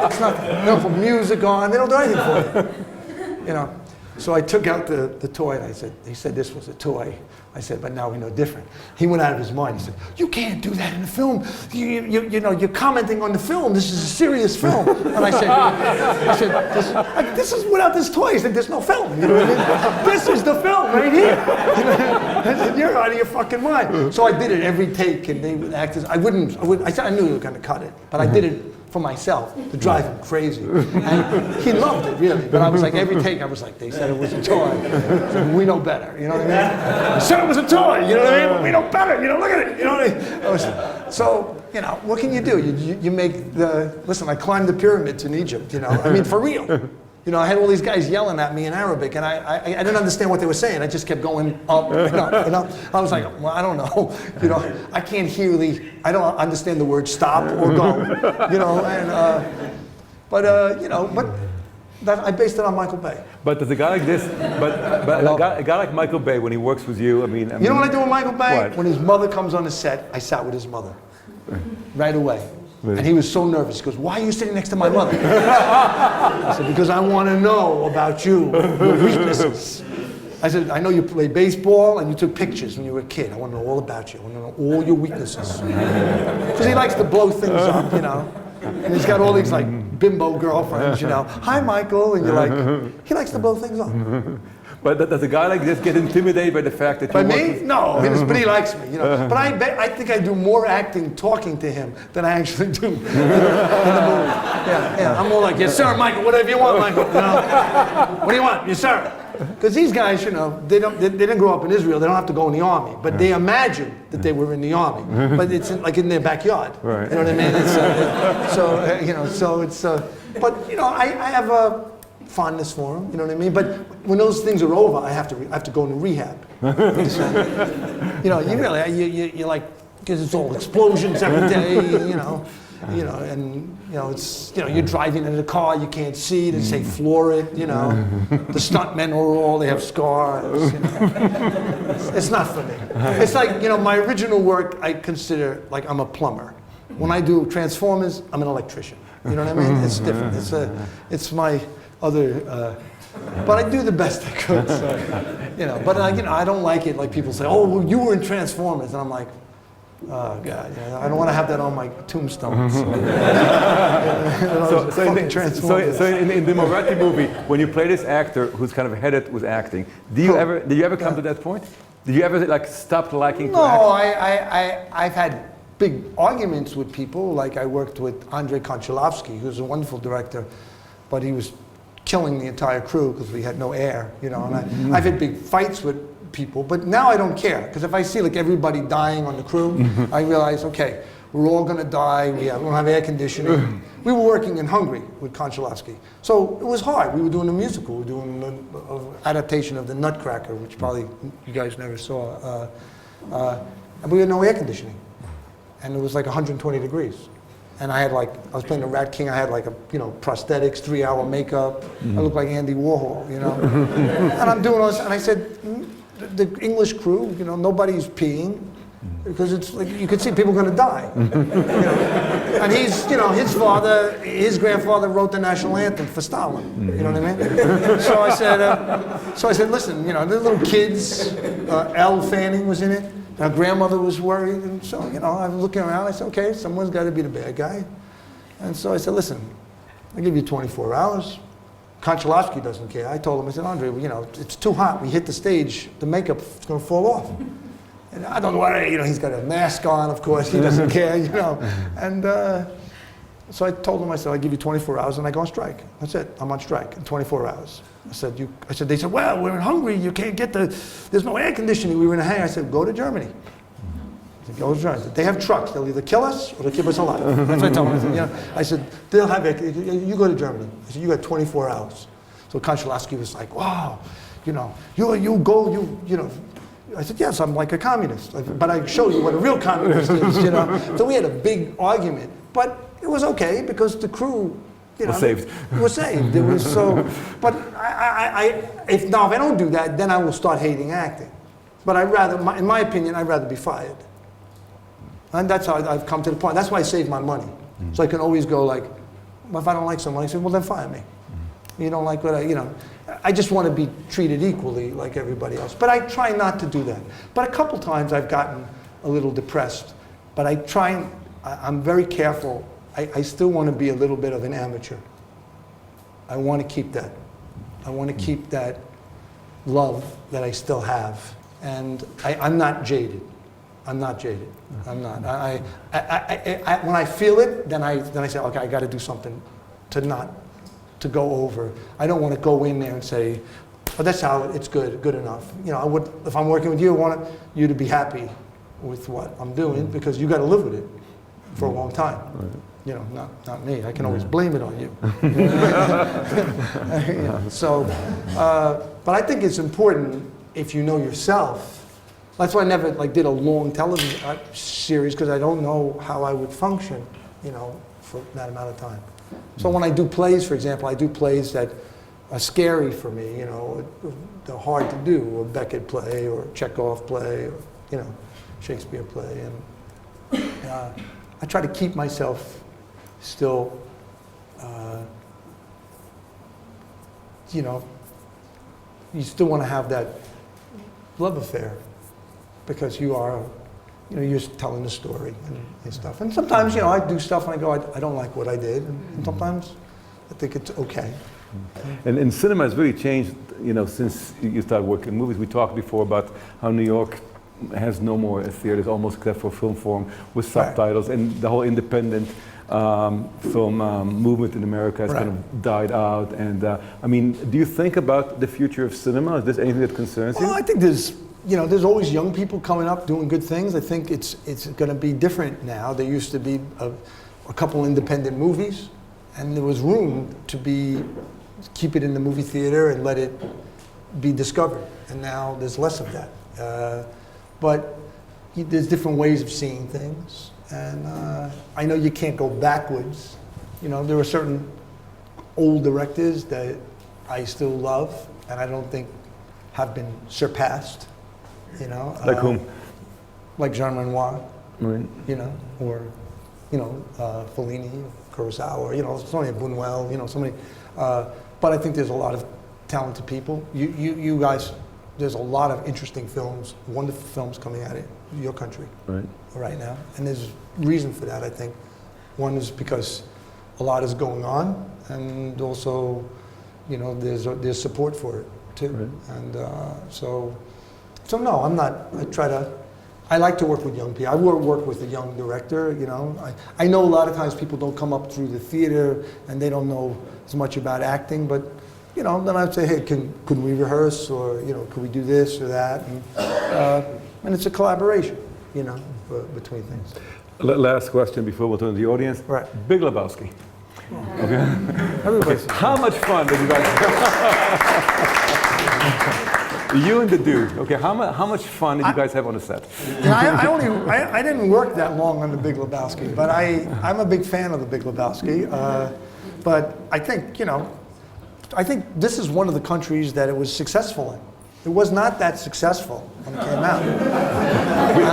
Speaker 2: It's nothing. They don't put music on. They don't do anything for you. You know. So I took out the toy, and he said this was a toy. I said, but now we know different. He went out of his mind. He said, you can't do that in a film. You know, you're commenting on the film. This is a serious film. And I said, this is without this toy. He said, there's no film. You know what I mean? This is the film right here. I said, you're out of your fucking mind. So I did it every take, and they would act as, I said, I knew you were going to cut it, but I did it for myself to drive him crazy. And he loved it, really. But I was like, every take, I was like, they said it was a toy. So we know better, you know what I mean? They said it was a toy, you know what I mean? But we know better, you know, look at it, you know what I mean? So, you know, what can you do? You make listen, I climbed the pyramids in Egypt, you know, I mean, for real. You know, I had all these guys yelling at me in Arabic, and I didn't understand what they were saying. I just kept going up and up and up. I was like, well, I don't know. You know, I can't hear I don't understand the word stop or go. You know, and you know, but I based it on Michael Bay.
Speaker 1: But does a guy like this, a guy like Michael Bay, when he works with you, I mean,
Speaker 2: you know what I do with Michael Bay?
Speaker 1: What?
Speaker 2: When his mother comes on the set, I sat with his mother right away. Really? And he was so nervous. He goes, why are you sitting next to my mother? I said, because I want to know about you, your weaknesses. I said, I know you play baseball and you took pictures when you were a kid. I want to know all about you. I want to know all your weaknesses. Because he likes to blow things up, you know. And he's got all these like bimbo girlfriends, you know. Hi, Michael. And you're like, he likes to blow things up.
Speaker 1: But does a guy like this get intimidated by the fact that you
Speaker 2: By me? No, but he likes me, you know. But I think I do more acting talking to him than I actually do in the movie. Yeah. I'm more like, yes, sir, Michael, whatever you want, Michael. You know? What do you want? Yes, sir. Because these guys, you know, they didn't grow up in Israel. They don't have to go in the army, but they imagine that they were in the army. But it's like in their backyard.
Speaker 1: Right.
Speaker 2: You know what I mean? It's, you know, so it's. But you know, I have a fondness for him. You know what I mean? But when those things are over, I have to go into rehab. You know, you really, you like, because it's all explosions every day. And you know, it's, you know, you're driving in a car, you can't see, they say floor it, you know. The stuntmen are all, they have scars, you know. It's not for me. It's like, you know, my original work, I consider like I'm a plumber. When I do Transformers, I'm an electrician. You know what I mean? It's different. It's my other, but I do the best I could, so, you know. But you know, I don't like it like people say, oh, well, you were in Transformers, and I'm like, Oh God! Yeah, I don't want to have that on my tombstone.
Speaker 1: So in the Moretti movie, when you play this actor who's kind of headed with acting, did you ever come to that point? Did you ever like stop liking to act?
Speaker 2: No, I've had big arguments with people. Like I worked with Andrei Konchalovsky, who's a wonderful director, but he was killing the entire crew because we had no air, you know. And I've had big fights with people, but now I don't care, because if I see like everybody dying on the crew, I realize, okay, we're all going to die. We don't have air conditioning. We were working in Hungary with Konchalovsky, so it was hard. We were doing a musical. We were doing an adaptation of The Nutcracker, which probably you guys never saw, and we had no air conditioning, and it was like 120 degrees. And I was playing the Rat King. I had like prosthetics, 3-hour makeup. I looked like Andy Warhol, you know. And I'm doing all this, and I said, the English crew, you know, nobody's peeing, because it's like you could see people going to die. You know? And he's, you know, his grandfather wrote the national anthem for Stalin. You know what I mean? So I said, listen, you know, the little kids, Elle Fanning was in it. Our grandmother was worried, and so, you know, I'm looking around, I said, okay, someone's got to be the bad guy. And so I said, listen, I'll give you 24 hours. Konchalovsky doesn't care. I told him, I said, Andre, you know, it's too hot. We hit the stage, the makeup's going to fall off. And I don't know what, you know, he's got a mask on, of course, he doesn't care, you know. And so I told him, I said, I'll give you 24 hours and I go on strike. That's it, I'm on strike in 24 hours. I said, they said, well, we're in Hungary, you can't get there's no air conditioning, we were in a hangar. I said, go to Germany. I said, go to Germany. They have trucks, they'll either kill us or they'll keep us alive. That's what I told them. I said, they'll have air, you go to Germany. I said, you got 24 hours. So Konchalovsky was like, wow, you know, you go, you know. I said, yes, I'm like a communist, but I show you what a real communist is, you know. So we had a big argument, but it was okay because the crew, you know, was saved. It was so, but if I don't do that, then I will start hating acting. But in my opinion, I'd rather be fired. And that's how I've come to the point. That's why I save my money. So I can always go like, well, if I don't like someone, I say, well, then fire me. You don't like what you know. I just want to be treated equally like everybody else. But I try not to do that. But a couple times I've gotten a little depressed. But I'm very careful. I still want to be a little bit of an amateur. I want to keep that. I want to keep that love that I still have. And I'm not jaded. I'm not jaded. I'm not. When I feel it, then I say, okay, I got to do something to go over. I don't want to go in there and say, oh, that's how it's good enough. You know, if I'm working with you, I want you to be happy with what I'm doing, because you got to live with it for a long time. Right. You know, not me. I can always blame it on you. You know, so, but I think it's important if you know yourself. That's why I never did a long television series, because I don't know how I would function, you know, for that amount of time. So when I do plays, for example, I do plays that are scary for me, you know, they're hard to do, a Beckett play or a Chekhov play, or, you know, Shakespeare play. And I try to keep myself still, you know, you still want to have that love affair, because you are, you know, you're telling the story and stuff. And sometimes, you know, I do stuff and I go, I don't like what I did. And sometimes I think it's okay.
Speaker 1: And cinema has really changed, you know, since you started working in movies. We talked before about how New York has no more theaters, almost except for film form with subtitles, right. And the whole independent film movement in America has kind of died out. And I mean, do you think about the future of cinema? Is there anything that concerns you?
Speaker 2: Well, I think there's always young people coming up doing good things. I think it's going to be different now. There used to be a couple independent movies, and there was room to keep it in the movie theater and let it be discovered. And now there's less of that. But there's different ways of seeing things. And I know you can't go backwards. You know, there are certain old directors that I still love, and I don't think have been surpassed. You know,
Speaker 1: like whom?
Speaker 2: Like Jean Renoir,
Speaker 1: right.
Speaker 2: You know, or you know, Fellini, Kurosawa, you know, Sonia Buñuel, you know, so many. But I think there's a lot of talented people. You guys, there's a lot of interesting films, wonderful films coming at it. your country
Speaker 1: Right.
Speaker 2: right now. And there's reason for that, I think. One is because a lot is going on, and also, you know, there's support for it too.
Speaker 1: Right.
Speaker 2: And so no, I'm not. I like to work with young people. I work with a young director. You know, I know a lot of times people don't come up through the theater and they don't know as much about acting, but you know, then I'd say, hey, can we rehearse, or you know, could we do this or that? And it's a collaboration, you know, between things.
Speaker 1: Last question before we turn to the audience.
Speaker 2: Right.
Speaker 1: Big Lebowski. Okay.
Speaker 2: Everybody's
Speaker 1: How much fun did you guys You and the dude. Okay. How much fun did you guys have on the set?
Speaker 2: I didn't work that long on The Big Lebowski, but I'm a big fan of The Big Lebowski. But I think, you know, I think this is one of the countries that it was successful in. It was not that successful when it came out.
Speaker 1: We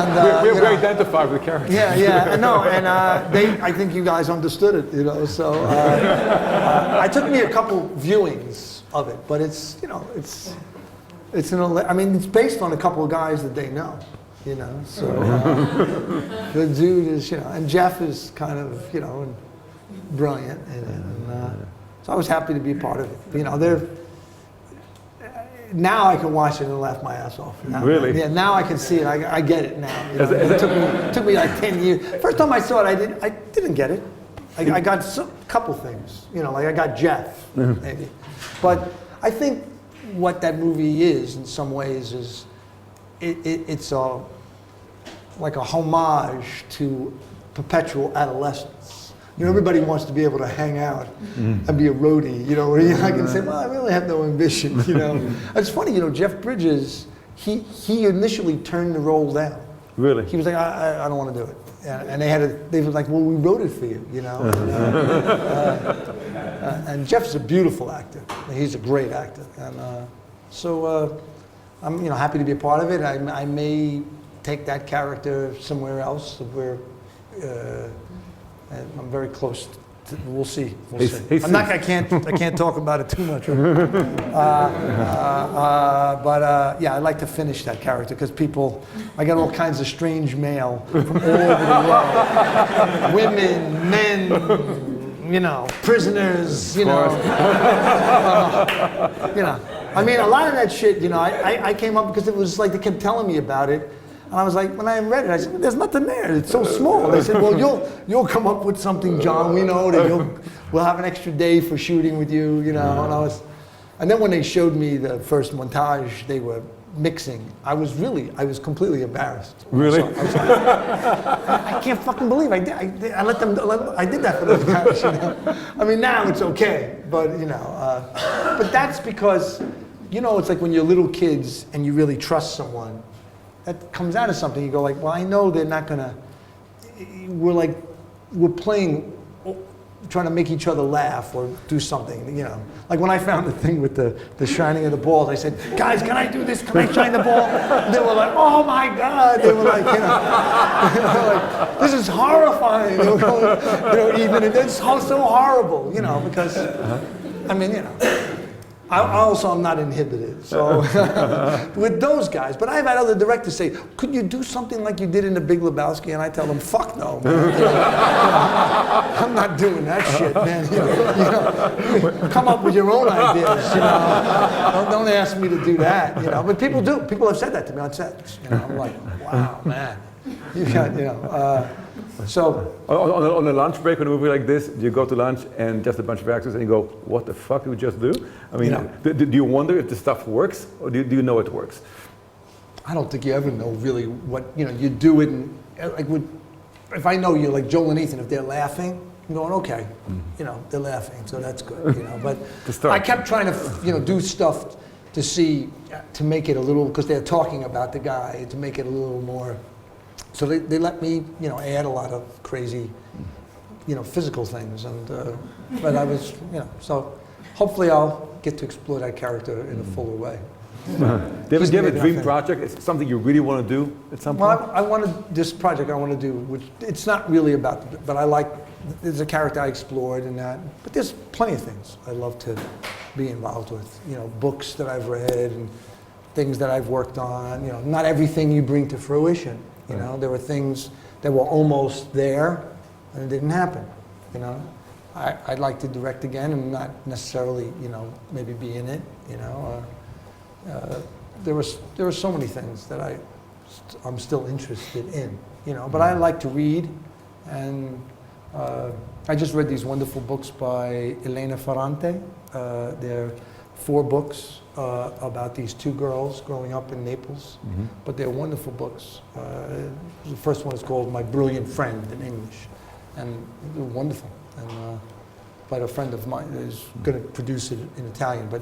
Speaker 1: identified with the character.
Speaker 2: Yeah, no, and I think you guys understood it, you know. So it took me a couple viewings of it, but it's, you know, it's I mean, it's based on a couple of guys that they know, you know. So the dude is, you know, and Jeff is kind of, you know, brilliant in it. And, so I was happy to be a part of it. You know, now I can watch it and laugh my ass off. Now,
Speaker 1: really?
Speaker 2: Yeah, now I can see it. I get it now. You know? It took me like 10 years. First time I saw it, I didn't get it. I got a couple things. You know, like I got Jeff, maybe. But I think what that movie is, in some ways, is it's like a homage to perpetual adolescence. You know, everybody wants to be able to hang out and be a roadie, you know, where I can say, well, I really have no ambition, you know. It's funny, you know, Jeff Bridges, he initially turned the role down.
Speaker 1: Really?
Speaker 2: He was like, I don't want to do it. And they were like, well, we wrote it for you, you know. And Jeff's a beautiful actor. He's a great actor. And so I'm, you know, happy to be a part of it. I may take that character somewhere else where I'm very close to, we'll see. I can't talk about it too much. But yeah, I like to finish that character because I got all kinds of strange mail from all over the world. Women, men, you know, prisoners, you know. You know, I mean, a lot of that shit, you know, I came up because it was like they kept telling me about it. And I was like, when I read it, I said, there's nothing there. It's so small. They said, well, you'll come up with something, John. We know that we'll have an extra day for shooting with you, you know. And then when they showed me the first montage they were mixing, I was completely embarrassed.
Speaker 1: Really?
Speaker 2: I was like, I can't fucking believe I did that for those guys, you know. I mean, now it's okay, but you know, but that's because, you know, it's like when you're little kids and you really trust someone. That comes out of something. You go like, well, I know they're not gonna. We're playing, trying to make each other laugh or do something. You know, like when I found the thing with the shining of the balls, I said, guys, can I do this? Can I shine the ball? And they were like, oh my God. They were like, you know, like, this is horrifying. They were going, you know, even it's so horrible. You know, because I mean, you know. I'm not inhibited, so with those guys. But I've had other directors say, could you do something like you did in The Big Lebowski? And I tell them, fuck no, man. You know, I'm not doing that shit, man. You know, come up with your own ideas, you know. Don't ask me to do that, you know. But people do. People have said that to me on set. You know, I'm like, wow, man. You got, you know. So
Speaker 1: on a lunch break, on a movie like this, you go to lunch and just a bunch of actors and you go, what the fuck did we just do? I mean, do you wonder if the stuff works, or do you know it works?
Speaker 2: I don't think you ever know really what, you know, you do it, and like if I know you, like Joel and Ethan, if they're laughing, I'm going, okay, you know, they're laughing, so that's good, you know. But I kept trying to, you know, do stuff to make it a little, because they're talking about the guy, to make it a little more. So they let me, you know, add a lot of crazy, you know, physical things, and but I was, you know, so hopefully I'll get to explore that character in a fuller way.
Speaker 1: Do you have a dream project? It's something you really want to do at some point?
Speaker 2: Well, I wanted this project I want to do, which it's not really about, but I like, there's a character I explored in that, but there's plenty of things I'd love to be involved with, you know, books that I've read and things that I've worked on, you know, not everything you bring to fruition. You know, there were things that were almost there, and it didn't happen. You know, I'd like to direct again, and not necessarily, you know, maybe be in it. You know, there were so many things that I'm still interested in. You know, but I like to read, and I just read these wonderful books by Elena Ferrante. They're 4 books about these 2 girls growing up in Naples, but they're wonderful books. The first one is called My Brilliant Friend in English, and they're wonderful. And but a friend of mine is going to produce it in Italian, but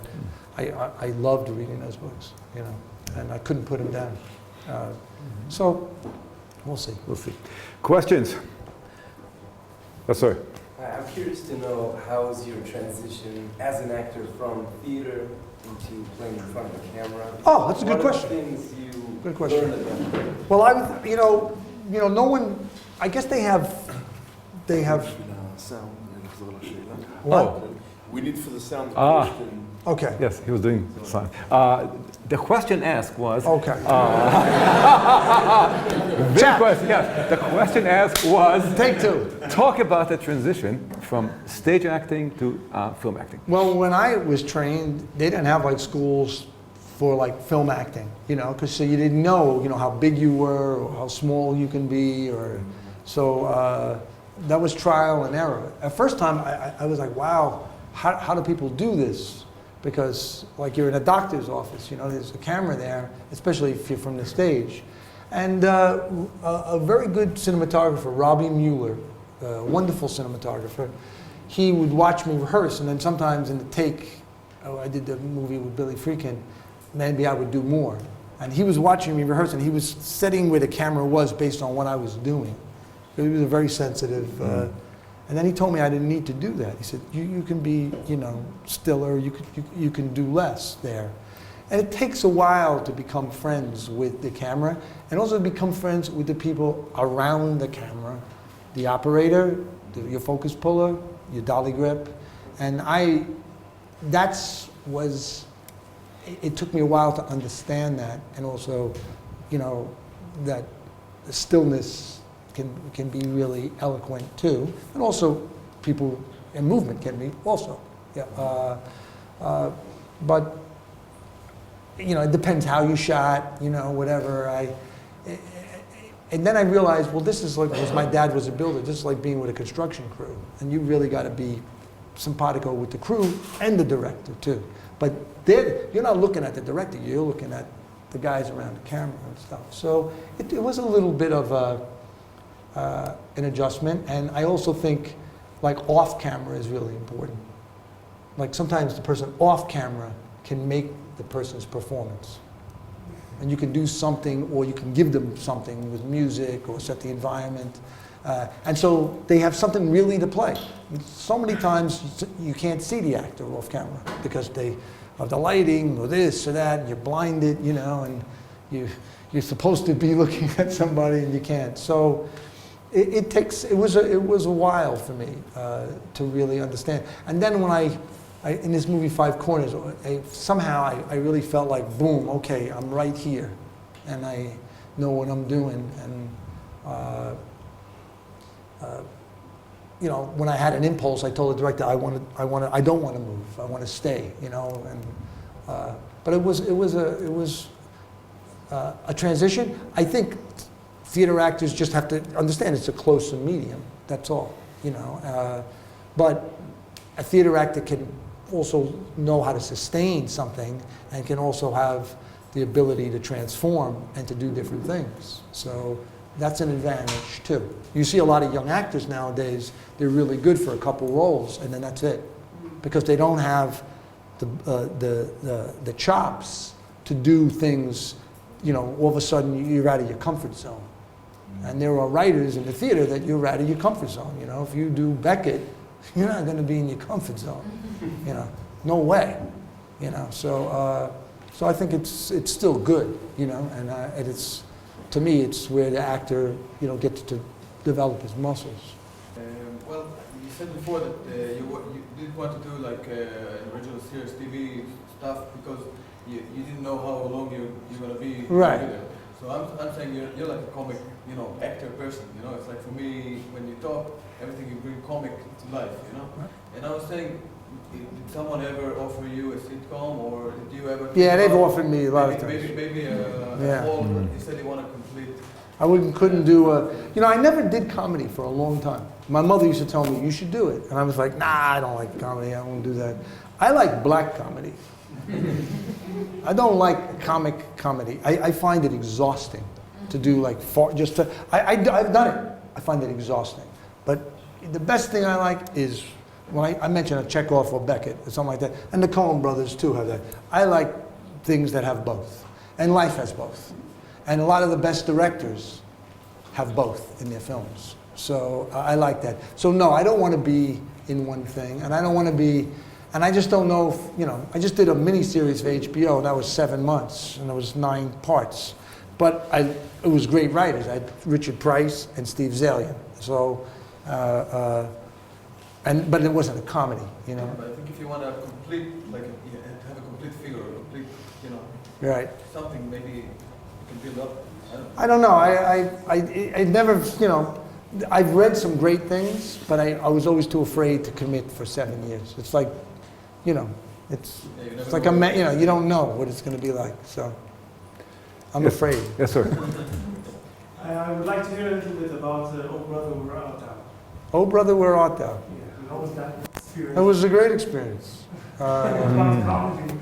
Speaker 2: I loved reading those books, you know, and I couldn't put them down. So we'll see.
Speaker 1: We'll see. Questions? Yes, sir.
Speaker 3: I'm curious to know how is your transition as an actor from theater into playing in front of a camera?
Speaker 2: Oh, that's a good
Speaker 3: What are
Speaker 2: question.
Speaker 3: the things you
Speaker 2: Good question.
Speaker 3: learned about?
Speaker 2: Well, you know, no one. I guess they have. What?
Speaker 4: We need for the sound.
Speaker 2: Okay.
Speaker 1: Yes, he was doing fine. The question asked was.
Speaker 2: Okay.
Speaker 1: The question asked was.
Speaker 2: Take 2.
Speaker 1: Talk about the transition from stage acting to film acting.
Speaker 2: Well, when I was trained, they didn't have like schools for like film acting, you know, because so you didn't know, you know, how big you were or how small you can be, or so that was trial and error. At first time, I was like, wow, how do people do this? Because like you're in a doctor's office, you know, there's a camera there, especially if you're from the stage. And a very good cinematographer, Robbie Mueller, a wonderful cinematographer, he would watch me rehearse, and then sometimes in the take, I did the movie with Billy Friedkin, maybe I would do more. And he was watching me rehearse, and he was setting where the camera was based on what I was doing. He was a very sensitive, and then he told me I didn't need to do that. He said, you can be, you know, stiller, you can do less there. And it takes a while to become friends with the camera, and also to become friends with the people around the camera, the operator, your focus puller, your dolly grip. And it took me a while to understand that, and also, you know, that the stillness can be really eloquent too, and also people in movement can be also. Yeah. But you know, it depends how you shot, you know, whatever. And then I realized, well, this is like, because my dad was a builder, this is like being with a construction crew. And you really got to be simpatico with the crew and the director too. But you're not looking at the director, you're looking at the guys around the camera and stuff. So it was a little bit of an adjustment. And I also think like off camera is really important. Like sometimes the person off camera can make the person's performance. And you can do something, or you can give them something with music or set the environment. And so they have something really to play. So many times you can't see the actor off camera because of the lighting or this or that, and you're blinded, you know, and you're supposed to be looking at somebody and you can't. So it was a while for me to really understand. And then when in this movie Five Corners, somehow I really felt like, boom, okay, I'm right here, and I know what I'm doing. And you know, when I had an impulse, I told the director, I don't want to move. I want to stay. You know, and but it was a transition. I think theater actors just have to understand it's a closer medium. That's all. You know, but a theater actor can also know how to sustain something, and can also have the ability to transform and to do different things. So that's an advantage too. You see a lot of young actors nowadays, they're really good for a couple roles and then that's it. Because they don't have the chops to do things, you know, all of a sudden you're out of your comfort zone. And there are writers in the theater that you're out of your comfort zone. You know, if you do Beckett, you're not going to be in your comfort zone. You know, no way. You know, so I think it's still good. You know, and it's, to me, it's where the actor, you know, gets to develop his muscles.
Speaker 5: Well, you said before that you didn't want to do like original series TV stuff because you didn't know how long you're going to be
Speaker 2: Right.
Speaker 5: there. So I'm saying you're like a comic, actor person. It's like for me, when you talk, everything you bring comic to life. And I was saying, did someone ever offer you a sitcom, or did you ever?
Speaker 2: Yeah, they've offered me a lot of times.
Speaker 5: Maybe a whole. You said you want to complete.
Speaker 2: Couldn't do I never did comedy for a long time. My mother used to tell me, you should do it. And I was like, nah, I don't like comedy, I won't do that. I like black comedy. I don't like comic comedy. I find it exhausting to do like, I've done it. I find it exhausting. But the best thing I like is, when I mentioned a Chekhov or Beckett or something like that, and the Coen Brothers too have that. I like things that have both. And life has both. And a lot of the best directors have both in their films. So I like that. So no, I don't want to be in one thing, and I don't want to be, and I just don't know if, I just did a mini-series for HBO, and that was 7 months, and it was 9 parts. But it was great writers. I had Richard Price and Steve Zalian. So, but it wasn't a comedy,
Speaker 5: But I think if you want to complete, have a complete figure, a complete,
Speaker 2: right.
Speaker 5: something maybe you can build up.
Speaker 2: I don't know. I never, I've read some great things, but I was always too afraid to commit for 7 years. It's like, it's like you don't know what it's going to be like. So I'm afraid.
Speaker 1: Yes, sir.
Speaker 4: I would like to hear a little bit about Oh Brother, Where Art Thou?
Speaker 2: Oh Brother, Where Art Thou?
Speaker 4: Yeah, how was that experience?
Speaker 2: It was a great experience.
Speaker 4: About comedy.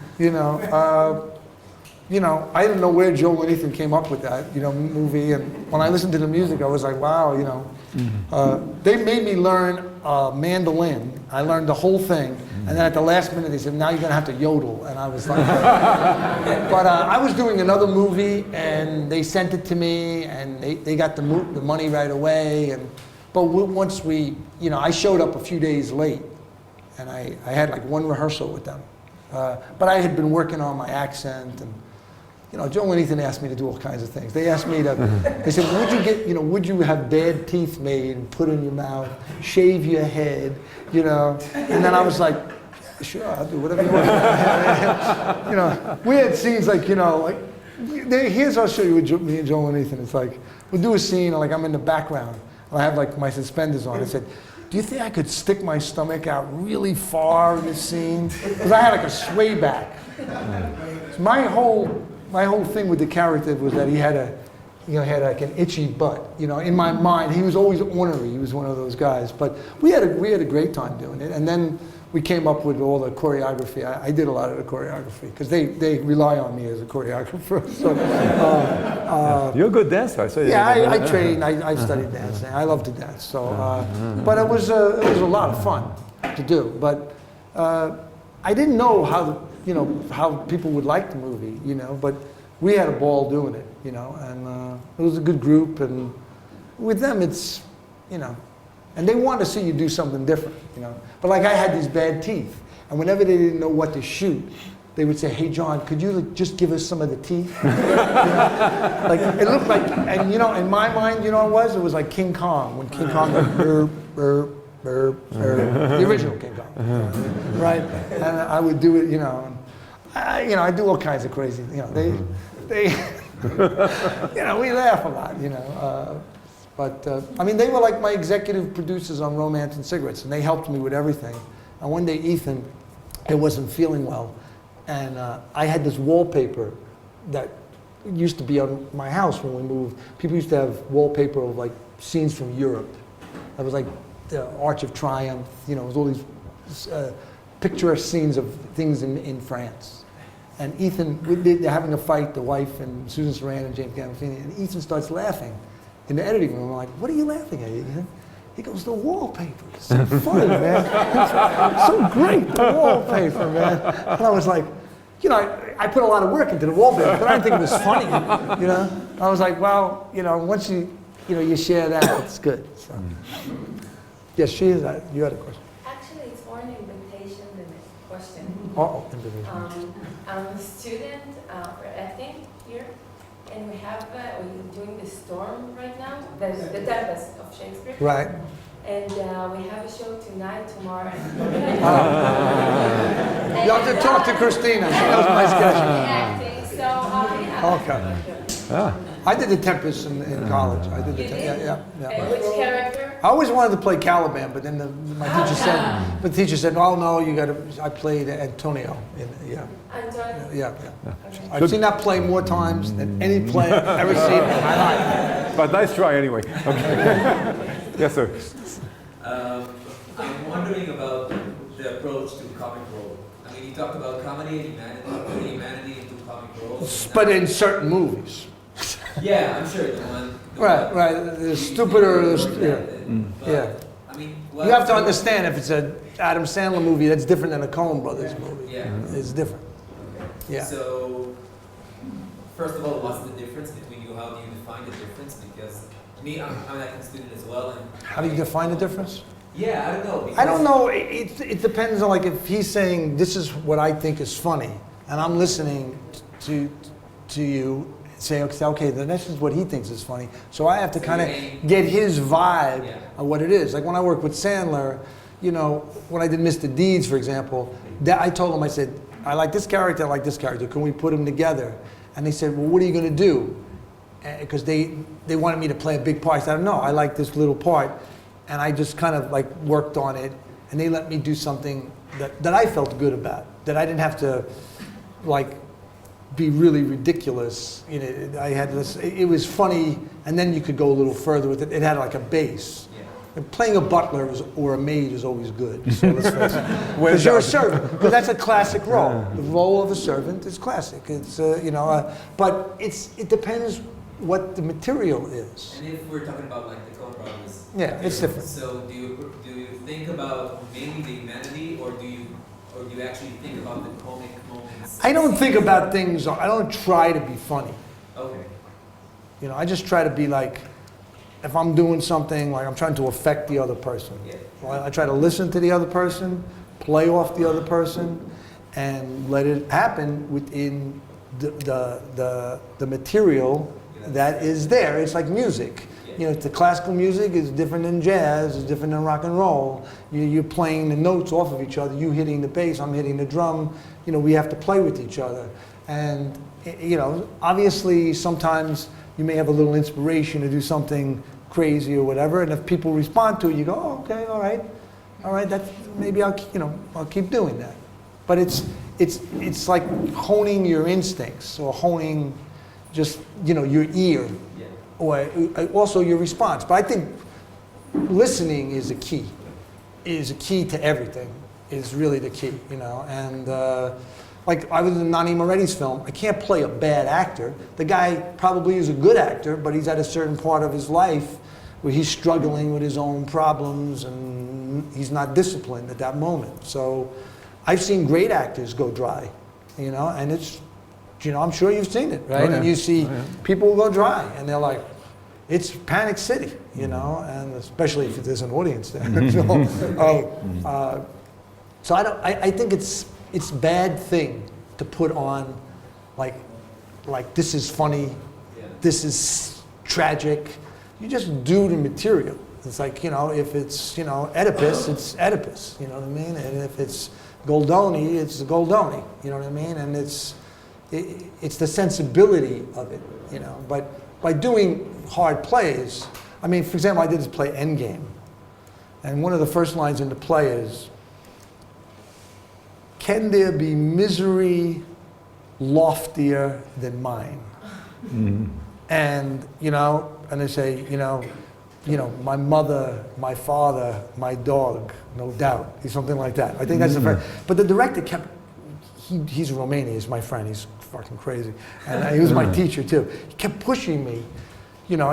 Speaker 2: I didn't know where Joel and Ethan came up with that, movie. And when I listened to the music, I was like, wow, They made me learn mandolin. I learned the whole thing. And then at the last minute, they said, now you're going to have to yodel. And I was like, but I was doing another movie, and they sent it to me, and they got the money right away. But once I showed up a few days late, and I had like one rehearsal with them. But I had been working on my accent, and Joel and Ethan asked me to do all kinds of things. They asked me to. They said, would you have bad teeth made and put in your mouth, shave your head, And then I was like, sure, I'll do whatever you want. We had scenes like, here's I'll show you with me and Joel and Ethan. It's like we'll do a scene, like I'm in the background, and I have like my suspenders on. I said, do you think I could stick my stomach out really far in this scene? Because I had like a sway back. So my whole thing with the character was that he had had like an itchy butt. In my mind, he was always ornery. He was one of those guys. But we had a great time doing it. And then we came up with all the choreography. I did a lot of the choreography because they rely on me as a choreographer. So,
Speaker 1: you're a good dancer. I saw you.
Speaker 2: Yeah, I trained. I studied dancing. I love to dance. So, but it was a lot of fun to do. But I didn't know how people would like the movie. But we had a ball doing it. And it was a good group. And with them, it's and they want to see you do something different. But like I had these bad teeth, and whenever they didn't know what to shoot, they would say, "Hey, John, could you just give us some of the teeth?" Like it looked like, and in my mind, it was like King Kong when King Kong went the original King Kong, right? And I would do it, I do all kinds of crazy, they, we laugh a lot, But they were like my executive producers on Romance and Cigarettes, and they helped me with everything. And one day, Ethan, it wasn't feeling well. And I had this wallpaper that used to be on my house when we moved. People used to have wallpaper of like scenes from Europe. That was like the Arch of Triumph, it was all these picturesque scenes of things in France. And Ethan, they're having a fight, the wife and Susan Sarandon and James Gandolfini, and Ethan starts laughing in the editing room. I'm like, what are you laughing at, Ethan? He goes, the wallpaper. It's so funny, man. It's so great, the wallpaper, man. And I was like, I put a lot of work into the wallpaper, but I didn't think it was funny, I was like, well, once you share that, it's good. So. Yes, you had a question.
Speaker 6: Actually, it's more an invitation than a question.
Speaker 2: Invitation.
Speaker 6: I'm a student for acting here, and we're doing the Storm right now, the Tempest of Shakespeare.
Speaker 2: Right.
Speaker 6: And we have a show tonight, tomorrow.
Speaker 2: You have to talk to Christina. She knows my schedule.
Speaker 6: Acting, so yeah.
Speaker 2: Okay. I did the Tempest in college. I did the
Speaker 6: You did?
Speaker 2: yeah.
Speaker 6: And which character?
Speaker 2: I always wanted to play Caliban, but then my teacher said, oh no, you got to. I played Antonio. Yeah.
Speaker 6: Antonio?
Speaker 2: Yeah. I've seen that play more times than any play I've ever seen in my life.
Speaker 1: But nice try anyway. Okay. Yes, sir.
Speaker 7: I'm wondering about the approach to comic role. I mean, you talked about comedy and humanity, putting humanity into comic roles.
Speaker 2: But in certain movies.
Speaker 7: Yeah, I'm sure the one.
Speaker 2: Right. The stupider. Yeah.
Speaker 7: I mean,
Speaker 2: You have to understand if it's an Adam Sandler movie, that's different than a Coen Brothers movie.
Speaker 7: Yeah.
Speaker 2: It's different.
Speaker 7: Okay.
Speaker 2: Yeah.
Speaker 7: So, first of all, what's the difference between you? How do you define the difference? Because me, I'm an acting student as well. And
Speaker 2: How do you define the difference?
Speaker 7: yeah, I don't know.
Speaker 2: I don't know. It depends on, like, if he's saying this is what I think is funny, and I'm listening to you say, okay, then this is what he thinks is funny. So I have to kind of get his vibe of what it is. Like when I worked with Sandler, you know, when I did Mr. Deeds, for example, I told him, I said, I like this character, I like this character. Can we put them together? And they said, well, what are you going to do? Because they wanted me to play a big part. I said, no, I like this little part. And I just kind of like worked on it. And they let me do something that I felt good about, that I didn't have to like be really ridiculous. You know, I had this, it was funny, and then you could go a little further with it. It had like a base. And playing a butler or a maid is always good. So let's face it. Because you're a servant. Because that's a classic role. The role of a servant is classic. It's you know, but it depends what the material is.
Speaker 7: And if we're talking about like the Coen Brothers,
Speaker 2: yeah, it's different.
Speaker 7: So do you think about mainly the humanity, or do you actually think about the comic moments?
Speaker 2: I don't think about things. I don't try to be funny.
Speaker 7: Okay.
Speaker 2: You know, I just try to be like, if I'm doing something, like I'm trying to affect the other person.
Speaker 7: Yeah.
Speaker 2: Well, I try to listen to the other person, play off the other person, and let it happen within the material that is there. It's like music. You know, the classical music is different than jazz, it's different than rock and roll. You're playing the notes off of each other. You hitting the bass, I'm hitting the drum. You know, we have to play with each other. And, you know, obviously sometimes you may have a little inspiration to do something crazy or whatever, and if people respond to it, you go, oh, okay, all right, that's, maybe I'll keep doing that. But it's like honing your instincts, or honing just, you know, your ear, or also your response. But I think listening is a key to everything, is really the key, you know. And like I was in Nanni Moretti's film, I can't play a bad actor. The guy probably is a good actor, but he's at a certain part of his life where he's struggling with his own problems and he's not disciplined at that moment. So I've seen great actors go dry, you know, and it's, you know, I'm sure you've seen it, right? And you see people go dry and they're like, it's Panic City, you know, and especially if there's an audience there. So I think it's a bad thing to put on like this is funny, this is tragic. You just do the material. It's like, you know, if it's, you know, Oedipus, it's Oedipus, you know what I mean? And if it's Goldoni, it's Goldoni, you know what I mean? And it's the sensibility of it, you know. But by doing hard plays, I mean, for example, I did this play Endgame. And one of the first lines in the play is, can there be misery loftier than mine? Mm-hmm. And, you know, and they say, you know, my mother, my father, my dog, no doubt. Something like that. I think that's the first. But the director kept, he's Romanian, he's my friend, he's fucking crazy. And he was my teacher too. He kept pushing me. You know,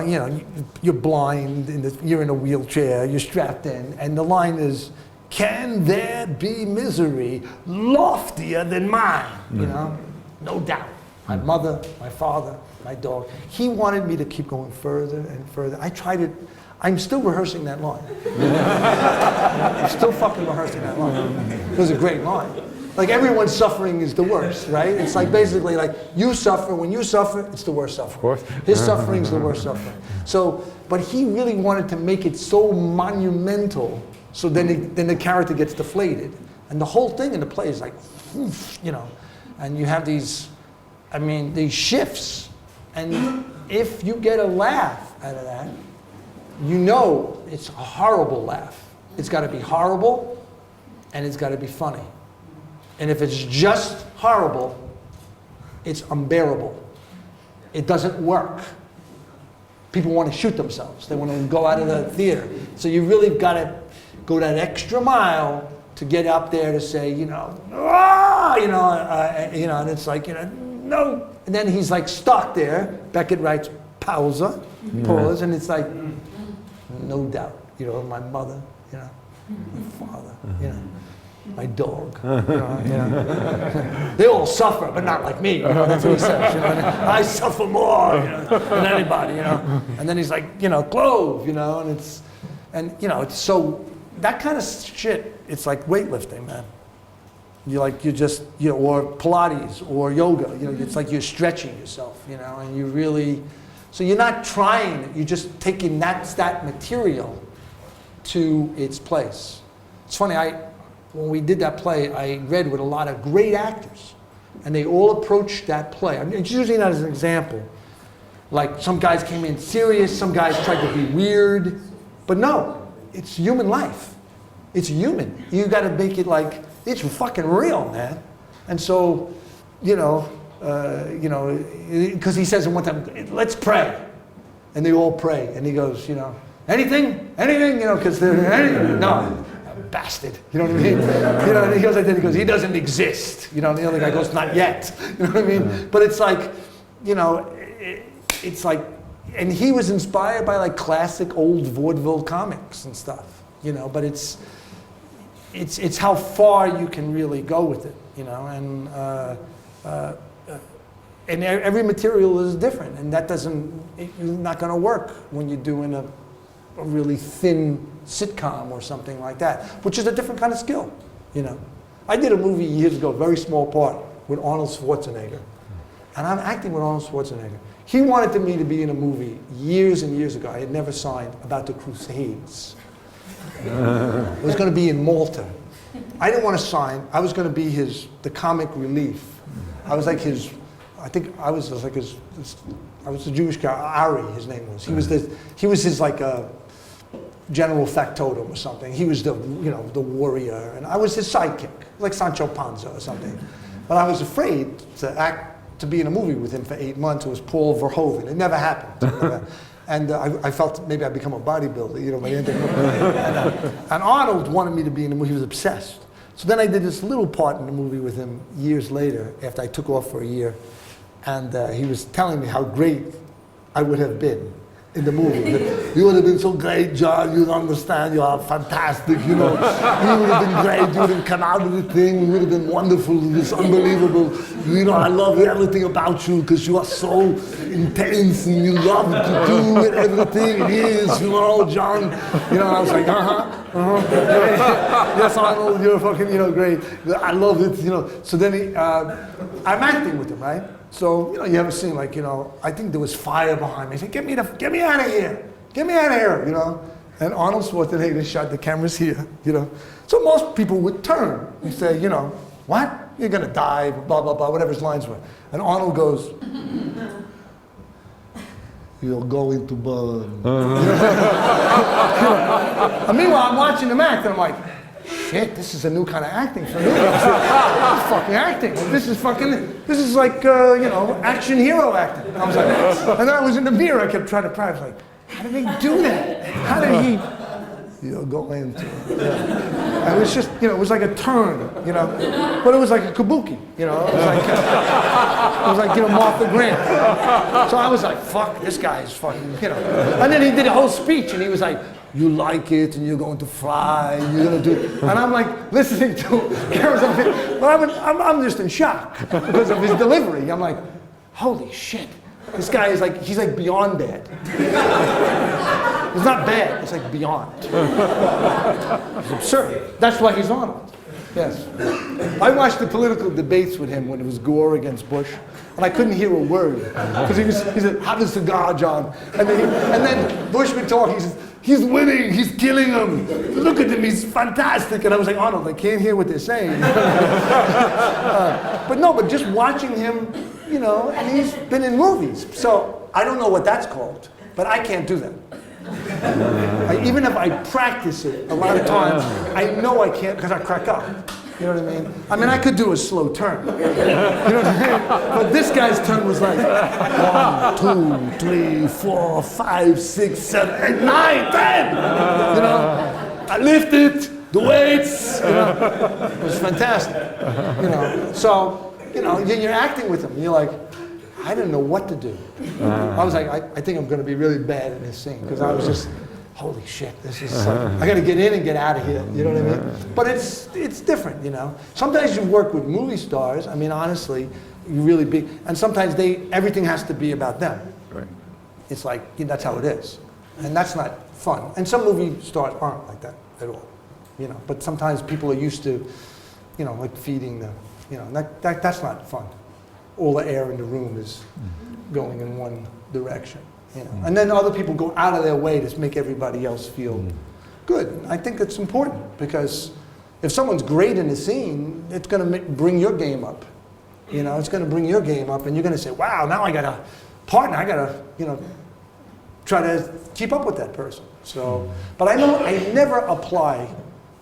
Speaker 2: you're blind, you're in a wheelchair, you're strapped in, and the line is, can there be misery loftier than mine? You know, no doubt. My mother, my father, my dog. He wanted me to keep going further and further. I tried it. I'm still rehearsing that line. I'm still fucking rehearsing that line. It was a great line. Like, everyone's suffering is the worst, right? It's like basically like you suffer. When you suffer, it's the worst suffering. Of course. His suffering's the worst suffering. So, but he really wanted to make it so monumental, so then the character gets deflated, and the whole thing in the play is like, you know, and you have these, I mean, these shifts And if you get a laugh out of that, you know it's a horrible laugh. It's got to be horrible, and it's got to be funny. And if it's just horrible, it's unbearable. It doesn't work. People want to shoot themselves. They want to go out of the theater. So you really got to go that extra mile to get up there to say, ah, and it's like, no. And then he's like stuck there. Beckett writes, pause, and it's like, no doubt, my mother, my father, my dog, they all suffer, but not like me. That's what he says. I suffer more than anybody. And then he's like, Clove, and it's so that kind of shit. It's like weightlifting, man. Or Pilates or yoga. It's like you're stretching yourself. And you really. So you're not trying. You're just taking that material to its place. It's funny. When we did that play, I read with a lot of great actors, and they all approached that play. I'm just using that as an example. Like some guys came in serious, some guys tried to be weird, but no, it's human life. It's human. You got to make it like it's fucking real, man. And so, because he says at one time, "Let's pray," and they all pray, and he goes, anything, because they're no. Bastard, you know what I mean? And he goes like that. He goes, he doesn't exist. And the other guy goes, not yet. You know what I mean? But it's like, it's like, and he was inspired by like classic old vaudeville comics and stuff. But it's how far you can really go with it. And every material is different, and that it's not going to work when you're doing a really thin sitcom or something like that, which is a different kind of skill, I did a movie years ago, a very small part, with Arnold Schwarzenegger. And I'm acting with Arnold Schwarzenegger. He wanted me to be in a movie years and years ago, I had never signed, about the Crusades. It was going to be in Malta. I didn't want to sign. I was going to be the comic relief. I was like I was the Jewish guy, Ari, his name was. He was his like general factotum or something. He was the warrior, and I was his sidekick, like Sancho Panza or something. But I was afraid to be in a movie with him for 8 months. It was Paul Verhoeven. It never happened. And I felt maybe I'd become a bodybuilder, by the end of the movie. And Arnold wanted me to be in the movie. He was obsessed. So then I did this little part in the movie with him years later, after I took off for a year. And he was telling me how great I would have been in the movie. You would have been so great, John. You don't understand. You are fantastic. You would have been great. You would have come out of the thing. You would have been wonderful. It's unbelievable. I love everything about you because you are so intense and you love to do it, everything it is. John. And I was like, yes, Arnold. You're fucking, great. I love it. So then I'm acting with him, right? So, you have a scene like, I think there was fire behind me. He said, get me out of here. Get me out of here, And Arnold Schwarzenegger shot, the camera's here, So most people would turn and say, what? You're going to die, blah, blah, blah, whatever his lines were. And Arnold goes, you're going to burn. And meanwhile, I'm watching him act, and I'm like, shit, this is a new kind of acting for me. This is fucking acting. This is like, action hero acting. And I was like, and then I was in the mirror, I kept trying to practice, like, how did he do that? How did he? You're going to. Yeah. And it was just, it was like a turn, but it was like a kabuki, it was like, Martha Grant. So I was like, fuck, this guy is fucking, And then he did a whole speech, and he was like, you like it, and you're going to fly, and you're going to do it. And I'm like listening to him, but I'm just in shock because of his delivery. I'm like, holy shit, this guy is like, he's like beyond bad. It's not bad, it's like beyond. It's absurd. That's why he's Arnold. Yes. I watched the political debates with him when it was Gore against Bush, and I couldn't hear a word because he said, "Have a cigar, John," and then Bush would talk. He says, "He's winning. He's killing him. Look at him. He's fantastic." And I was like, "Arnold, I can't hear what they're saying." But just watching him you know, and he's been in movies. So I don't know what that's called, but I can't do that. Even if I practice it a lot of times, I know I can't because I crack up. You know what I mean? I mean, I could do a slow turn. You know what I mean? But this guy's turn was like 1, 2, 3, 4, 5, 6, 7, 8, 9, 10. You know, I lifted the weights. You know, it was fantastic. You know, so you know, you're acting with him. You're like, I didn't know what to do. I was like, I think I'm going to be really bad in this scene because I was just, holy shit, this is like, I got to get in and get out of here. You know what I mean? But it's different, you know. Sometimes you work with movie stars. I mean, honestly, you really be, and sometimes everything has to be about them.
Speaker 1: Right.
Speaker 2: It's like that's how it is, and that's not fun. And some movie stars aren't like that at all, you know. But sometimes people are used to, you know, like feeding the, you know, that's not fun. All the air in the room is going in one direction, you know. And then other people go out of their way to make everybody else feel good. I think it's important because if someone's great in a scene, it's going to bring your game up. You know, it's going to bring your game up, and you're going to say, "Wow, now I got a partner. I got to, you know, try to keep up with that person." So, but I know I never apply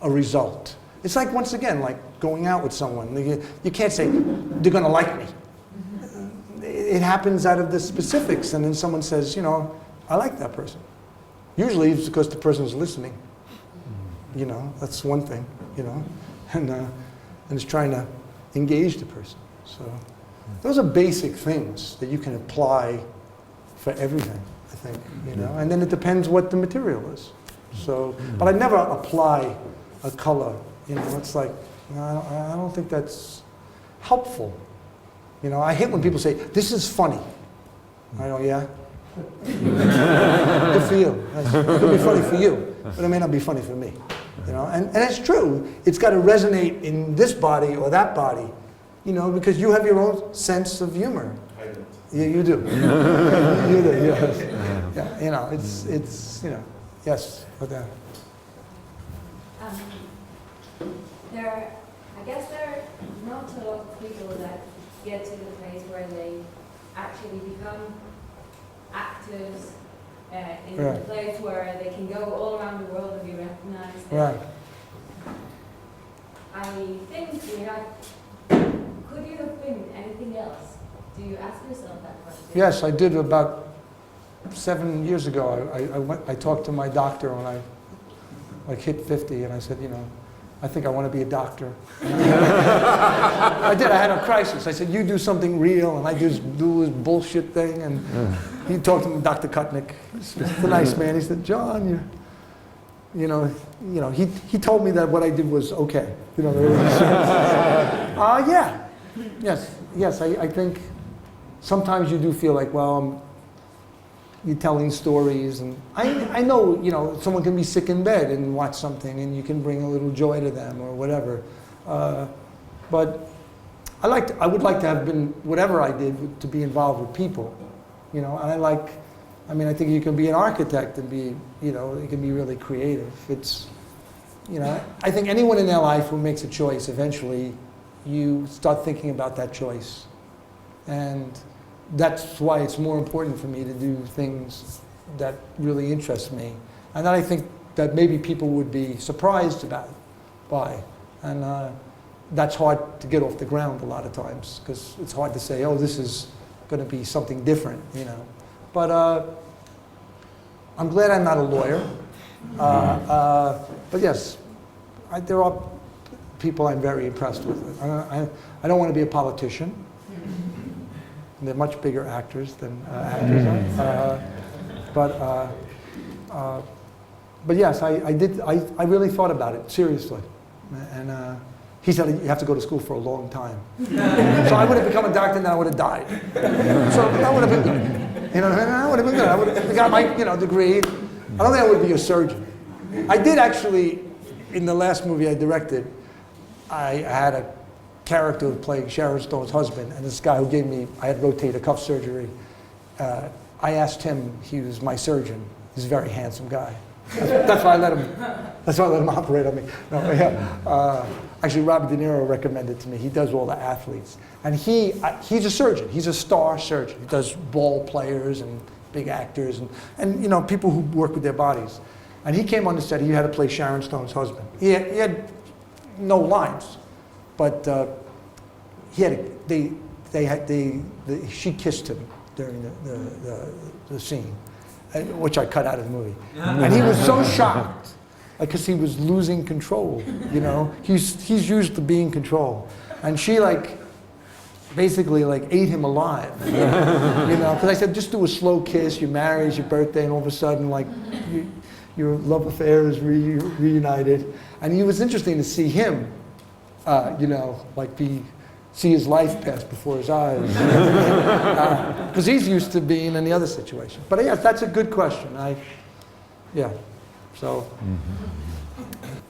Speaker 2: a result. It's like once again, like going out with someone. You can't say they're going to like me. It happens out of the specifics, and then someone says, you know, I like that person. Usually it's because the person's listening. You know, that's one thing, you know, and it's trying to engage the person. So those are basic things that you can apply for everything, I think, you know, and then it depends what the material is. So, but I never apply a color, you know, it's like, I don't think that's helpful. You know, I hate when people say, this is funny. I go, yeah. Good for you. It could be funny for you, but it may not be funny for me. You know, and it's true. It's got to resonate in this body or that body, you know, because you have your own sense of humor. I don't. Yeah, you do. You do, yes. Yeah, you know, it's you know, yes, but
Speaker 8: I guess there are not a lot of people that get to the place where they actually become actors in a place where they can go all around the world and be recognized.
Speaker 2: right.
Speaker 8: I think could you have been anything else? Do you ask yourself that question?
Speaker 2: Yes, I did about 7 years ago. I talked to my doctor when I hit 50, and I said, you know, I think I want to be a doctor. I did. I had a crisis. I said, you do something real, and I just do this bullshit thing. And he talked to me, Dr. Kutnick. He's a nice man. He said, John, you know, he told me that what I did was okay. You know, yeah, yes. I think sometimes you do feel like, well, you're telling stories, and I know, you know, someone can be sick in bed and watch something, and you can bring a little joy to them or whatever. But I would like to have been whatever I did to be involved with people, you know. And I think you can be an architect and be, you know, you can be really creative. It's, you know, I think anyone in their life who makes a choice, eventually, you start thinking about that choice, and that's why it's more important for me to do things that really interest me, and that I think that maybe people would be surprised by. And that's hard to get off the ground a lot of times, because it's hard to say, oh, this is going to be something different, you know. But I'm glad I'm not a lawyer. But yes, there are people I'm very impressed with. I don't want to be a politician. They're much bigger actors than actors are. But yes, I did. I really thought about it seriously, and he said you have to go to school for a long time. So I would have become a doctor, and then I would have died. So that would have been good. You know, I would have been good. I would have got my degree. I don't think I would be a surgeon. I did actually, in the last movie I directed, I had a character playing Sharon Stone's husband, and this guy who gave me, I had rotator cuff surgery. I asked him, he was my surgeon. He's a very handsome guy. That's why I let him. That's why I let him operate on me. No, yeah. Actually, Robert De Niro recommended to me. He does all the athletes, and he's a surgeon. He's a star surgeon. He does ball players and big actors and you know, people who work with their bodies. And he came on the set. He had to play Sharon Stone's husband. He had no lines, but she kissed him during the scene, which I cut out of the movie. And he was so shocked, because he was losing control. You know, he's used to being in control, and she basically ate him alive. You know, because I said, just do a slow kiss. You're married, it's your birthday, and all of a sudden, your love affair is reunited. And it was interesting to see him, you know, see his life pass before his eyes. Because he's used to being in the other situation. But yes, that's a good question. Yeah. So.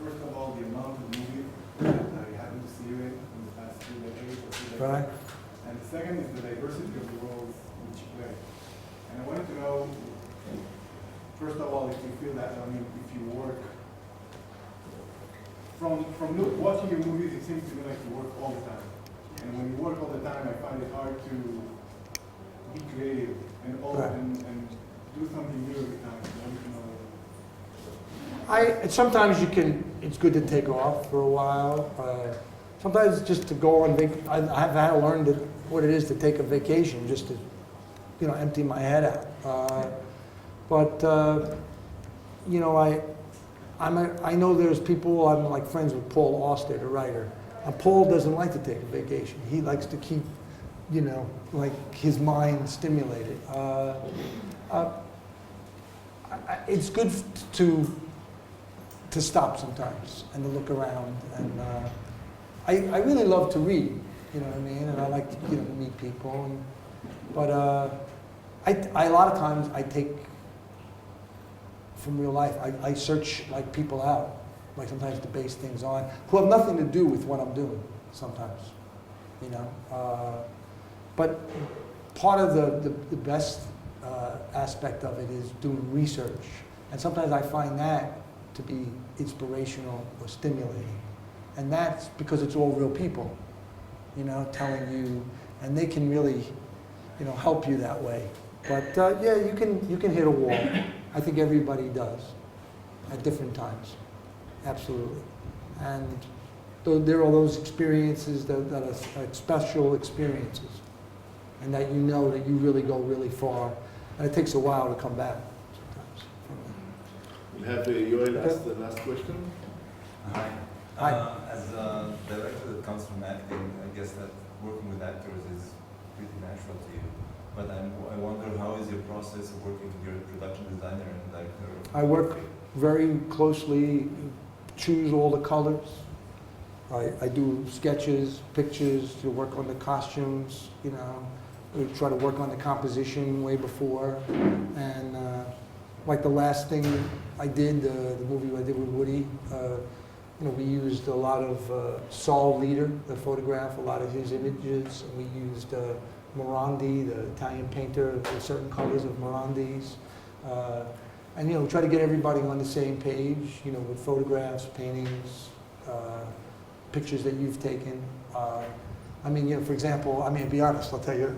Speaker 9: First of all, the amount of movies that I happen to see you in the past 2 decades or 3 decades.
Speaker 2: Right.
Speaker 9: And the second is the diversity of the roles which you play. And I wanted to know, first of all, if you feel that, I mean, if you work, from watching your movies, it seems to me like you work all the time. And when you work all the time, I find it hard to be creative and do something new every time.
Speaker 2: Sometimes it's good to take off for a while. Sometimes just to go on I've had to learn what it is to take a vacation, just to, you know, empty my head out. You know, I know there's people, I'm friends with Paul Auster, the writer. And Paul doesn't like to take a vacation. He likes to keep, you know, his mind stimulated. It's good to stop sometimes and to look around. And I really love to read, you know what I mean? And I like to, you know, meet people. But a lot of times I take from real life, I search people out, sometimes to base things on, who have nothing to do with what I'm doing sometimes, you know. But part of the best aspect of it is doing research. And sometimes I find that to be inspirational or stimulating. And that's because it's all real people, you know, telling you, and they can really, you know, help you that way. But yeah, you can hit a wall. I think everybody does at different times, absolutely. And there are those experiences that are special experiences, and that you know that you really go really far, and it takes a while to come back sometimes.
Speaker 10: We have Yoel ask the last question.
Speaker 11: Hi.
Speaker 2: Hi.
Speaker 11: As a director that comes from acting, I guess that working with actors is pretty natural to you. But I wonder, how is your process of working with your production designer and director?
Speaker 2: I work very closely, choose all the colors. I do sketches, pictures, to work on the costumes, you know. We try to work on the composition way before. And like the last thing I did, the movie I did with Woody, you know, we used a lot of Saul Leader, the photograph, a lot of his images. And we used Morandi, the Italian painter, with certain colors of Morandis. And, you know, try to get everybody on the same page, you know, with photographs, paintings, pictures that you've taken. I mean, you know, for example, I mean, to be honest, I'll tell you,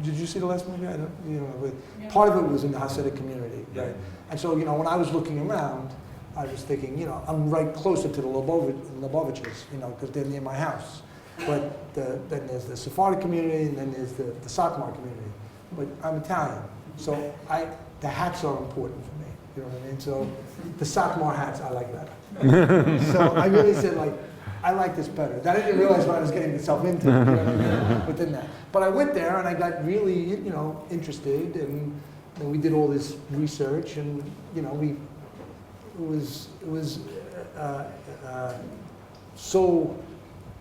Speaker 2: did you see the last movie? I don't, you know, part of it was in the Hasidic community, right? And so, you know, when I was looking around, I was thinking, you know, I'm right closer to the Lubavitches, you know, because they're near my house. But then there's the Sephardic community, and then there's the Satmar community. But I'm Italian, so the hats are important for me. You know what I mean? So the Satmar hats I like better. So I really said, I like this better. I didn't realize what I was getting myself into, you know what I mean, within that. But I went there and I got really, you know, interested, and we did all this research, and you know, it was so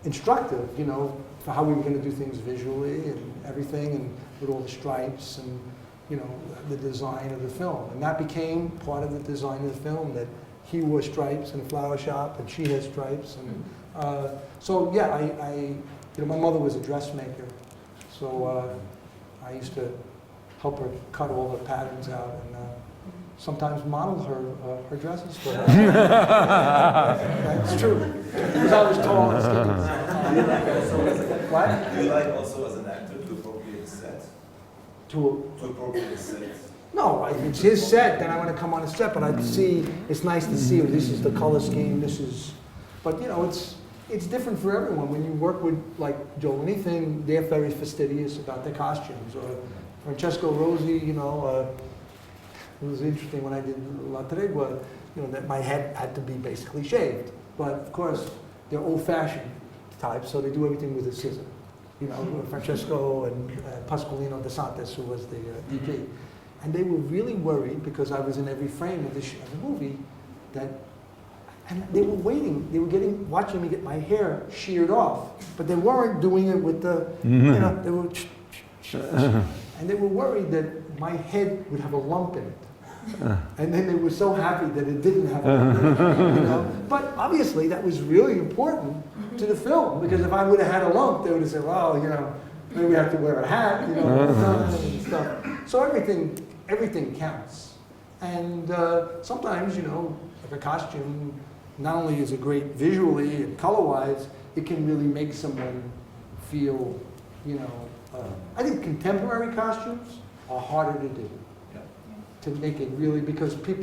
Speaker 2: instructive, you know, for how we were going to do things visually and everything, and with all the stripes and, you know, the design of the film. And that became part of the design of the film, that he wore stripes in a flower shop and she had stripes. And so yeah, you know, my mother was a dressmaker, so I used to help her cut all the patterns out. And sometimes model her dresses for her. That's true. Because I was tall and skinny. What?
Speaker 11: Do you like also as an actor to appropriate the set? To appropriate the set?
Speaker 2: No, it's his set, then I want to come on his set, but I see, it's nice to see, this is the color scheme, this is, but you know, it's different for everyone. When you work with, like, Joe Anything, they're very fastidious about their costumes, or Francesco Rosi, you know, it was interesting when I did La Tregua, you know, that my head had to be basically shaved, but of course, they're old-fashioned types, so they do everything with a scissor. You know, Francesco and Pasqualino De Santis, who was the DP. And they were really worried, because I was in every frame of the movie, and they were waiting, they were watching me get my hair sheared off, but they weren't doing it with the, you know, they were, and they were worried that my head would have a lump in it. And then they were so happy that it didn't have a lump in it, you know. But obviously that was really important to the film, because if I would have had a lump, they would have said, well, you know, maybe we have to wear a hat, you know, and stuff. So everything counts. And sometimes, you know, like a costume, not only is it great visually and color-wise, it can really make someone feel, you know, I think contemporary costumes are harder to do. To make it really, because we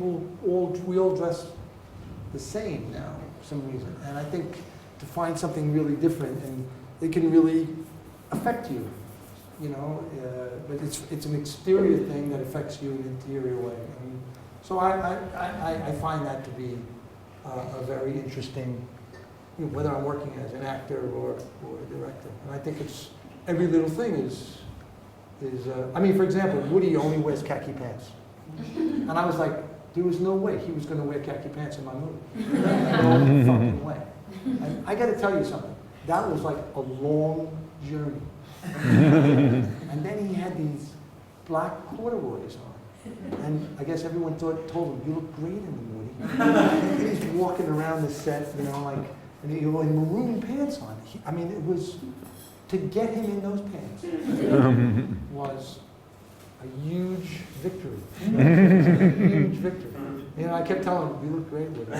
Speaker 2: all dress the same now for some reason. And I think to find something really different, and it can really affect you. You know, but it's an exterior thing that affects you in an interior way. And so I find that to be a very interesting, you know, whether I'm working as an actor or a director. And I think it's, every little thing is I mean, for example, Woody only wears khaki pants. And I was like, there was no way he was going to wear khaki pants in my movie. No fucking way. And I got to tell you something. That was like a long journey. And then he had these black corduroys on. And I guess everyone told him, you look great in them, Woody. And he's walking around the set, you know, like, and he had maroon pants on. I mean, it was, to get him in those pants was a huge victory. A huge victory. You know, I kept telling him, you look great, Woody.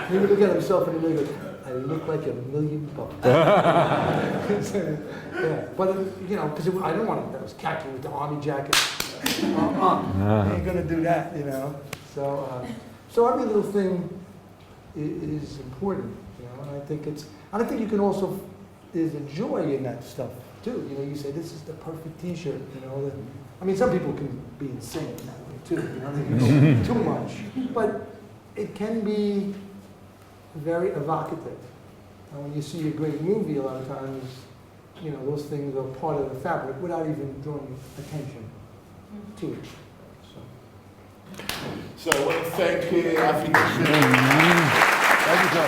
Speaker 2: He would look at himself and he would go, I look like $1,000,000. Yeah, but you know, because I didn't want that was khaki with the army jacket. I ain't gonna do that, you know. So every little thing is important, you know. And I think you can also, there's a joy in that stuff too. You know, you say this is the perfect T-shirt, you know. I mean, some people can be insane that way too. You know, they can go too much, but it can be very evocative. And when you see a great movie, a lot of times, you know, those things are part of the fabric without even drawing attention to it.
Speaker 10: So I want to thank Avi Nesher.
Speaker 1: Thank you, sir.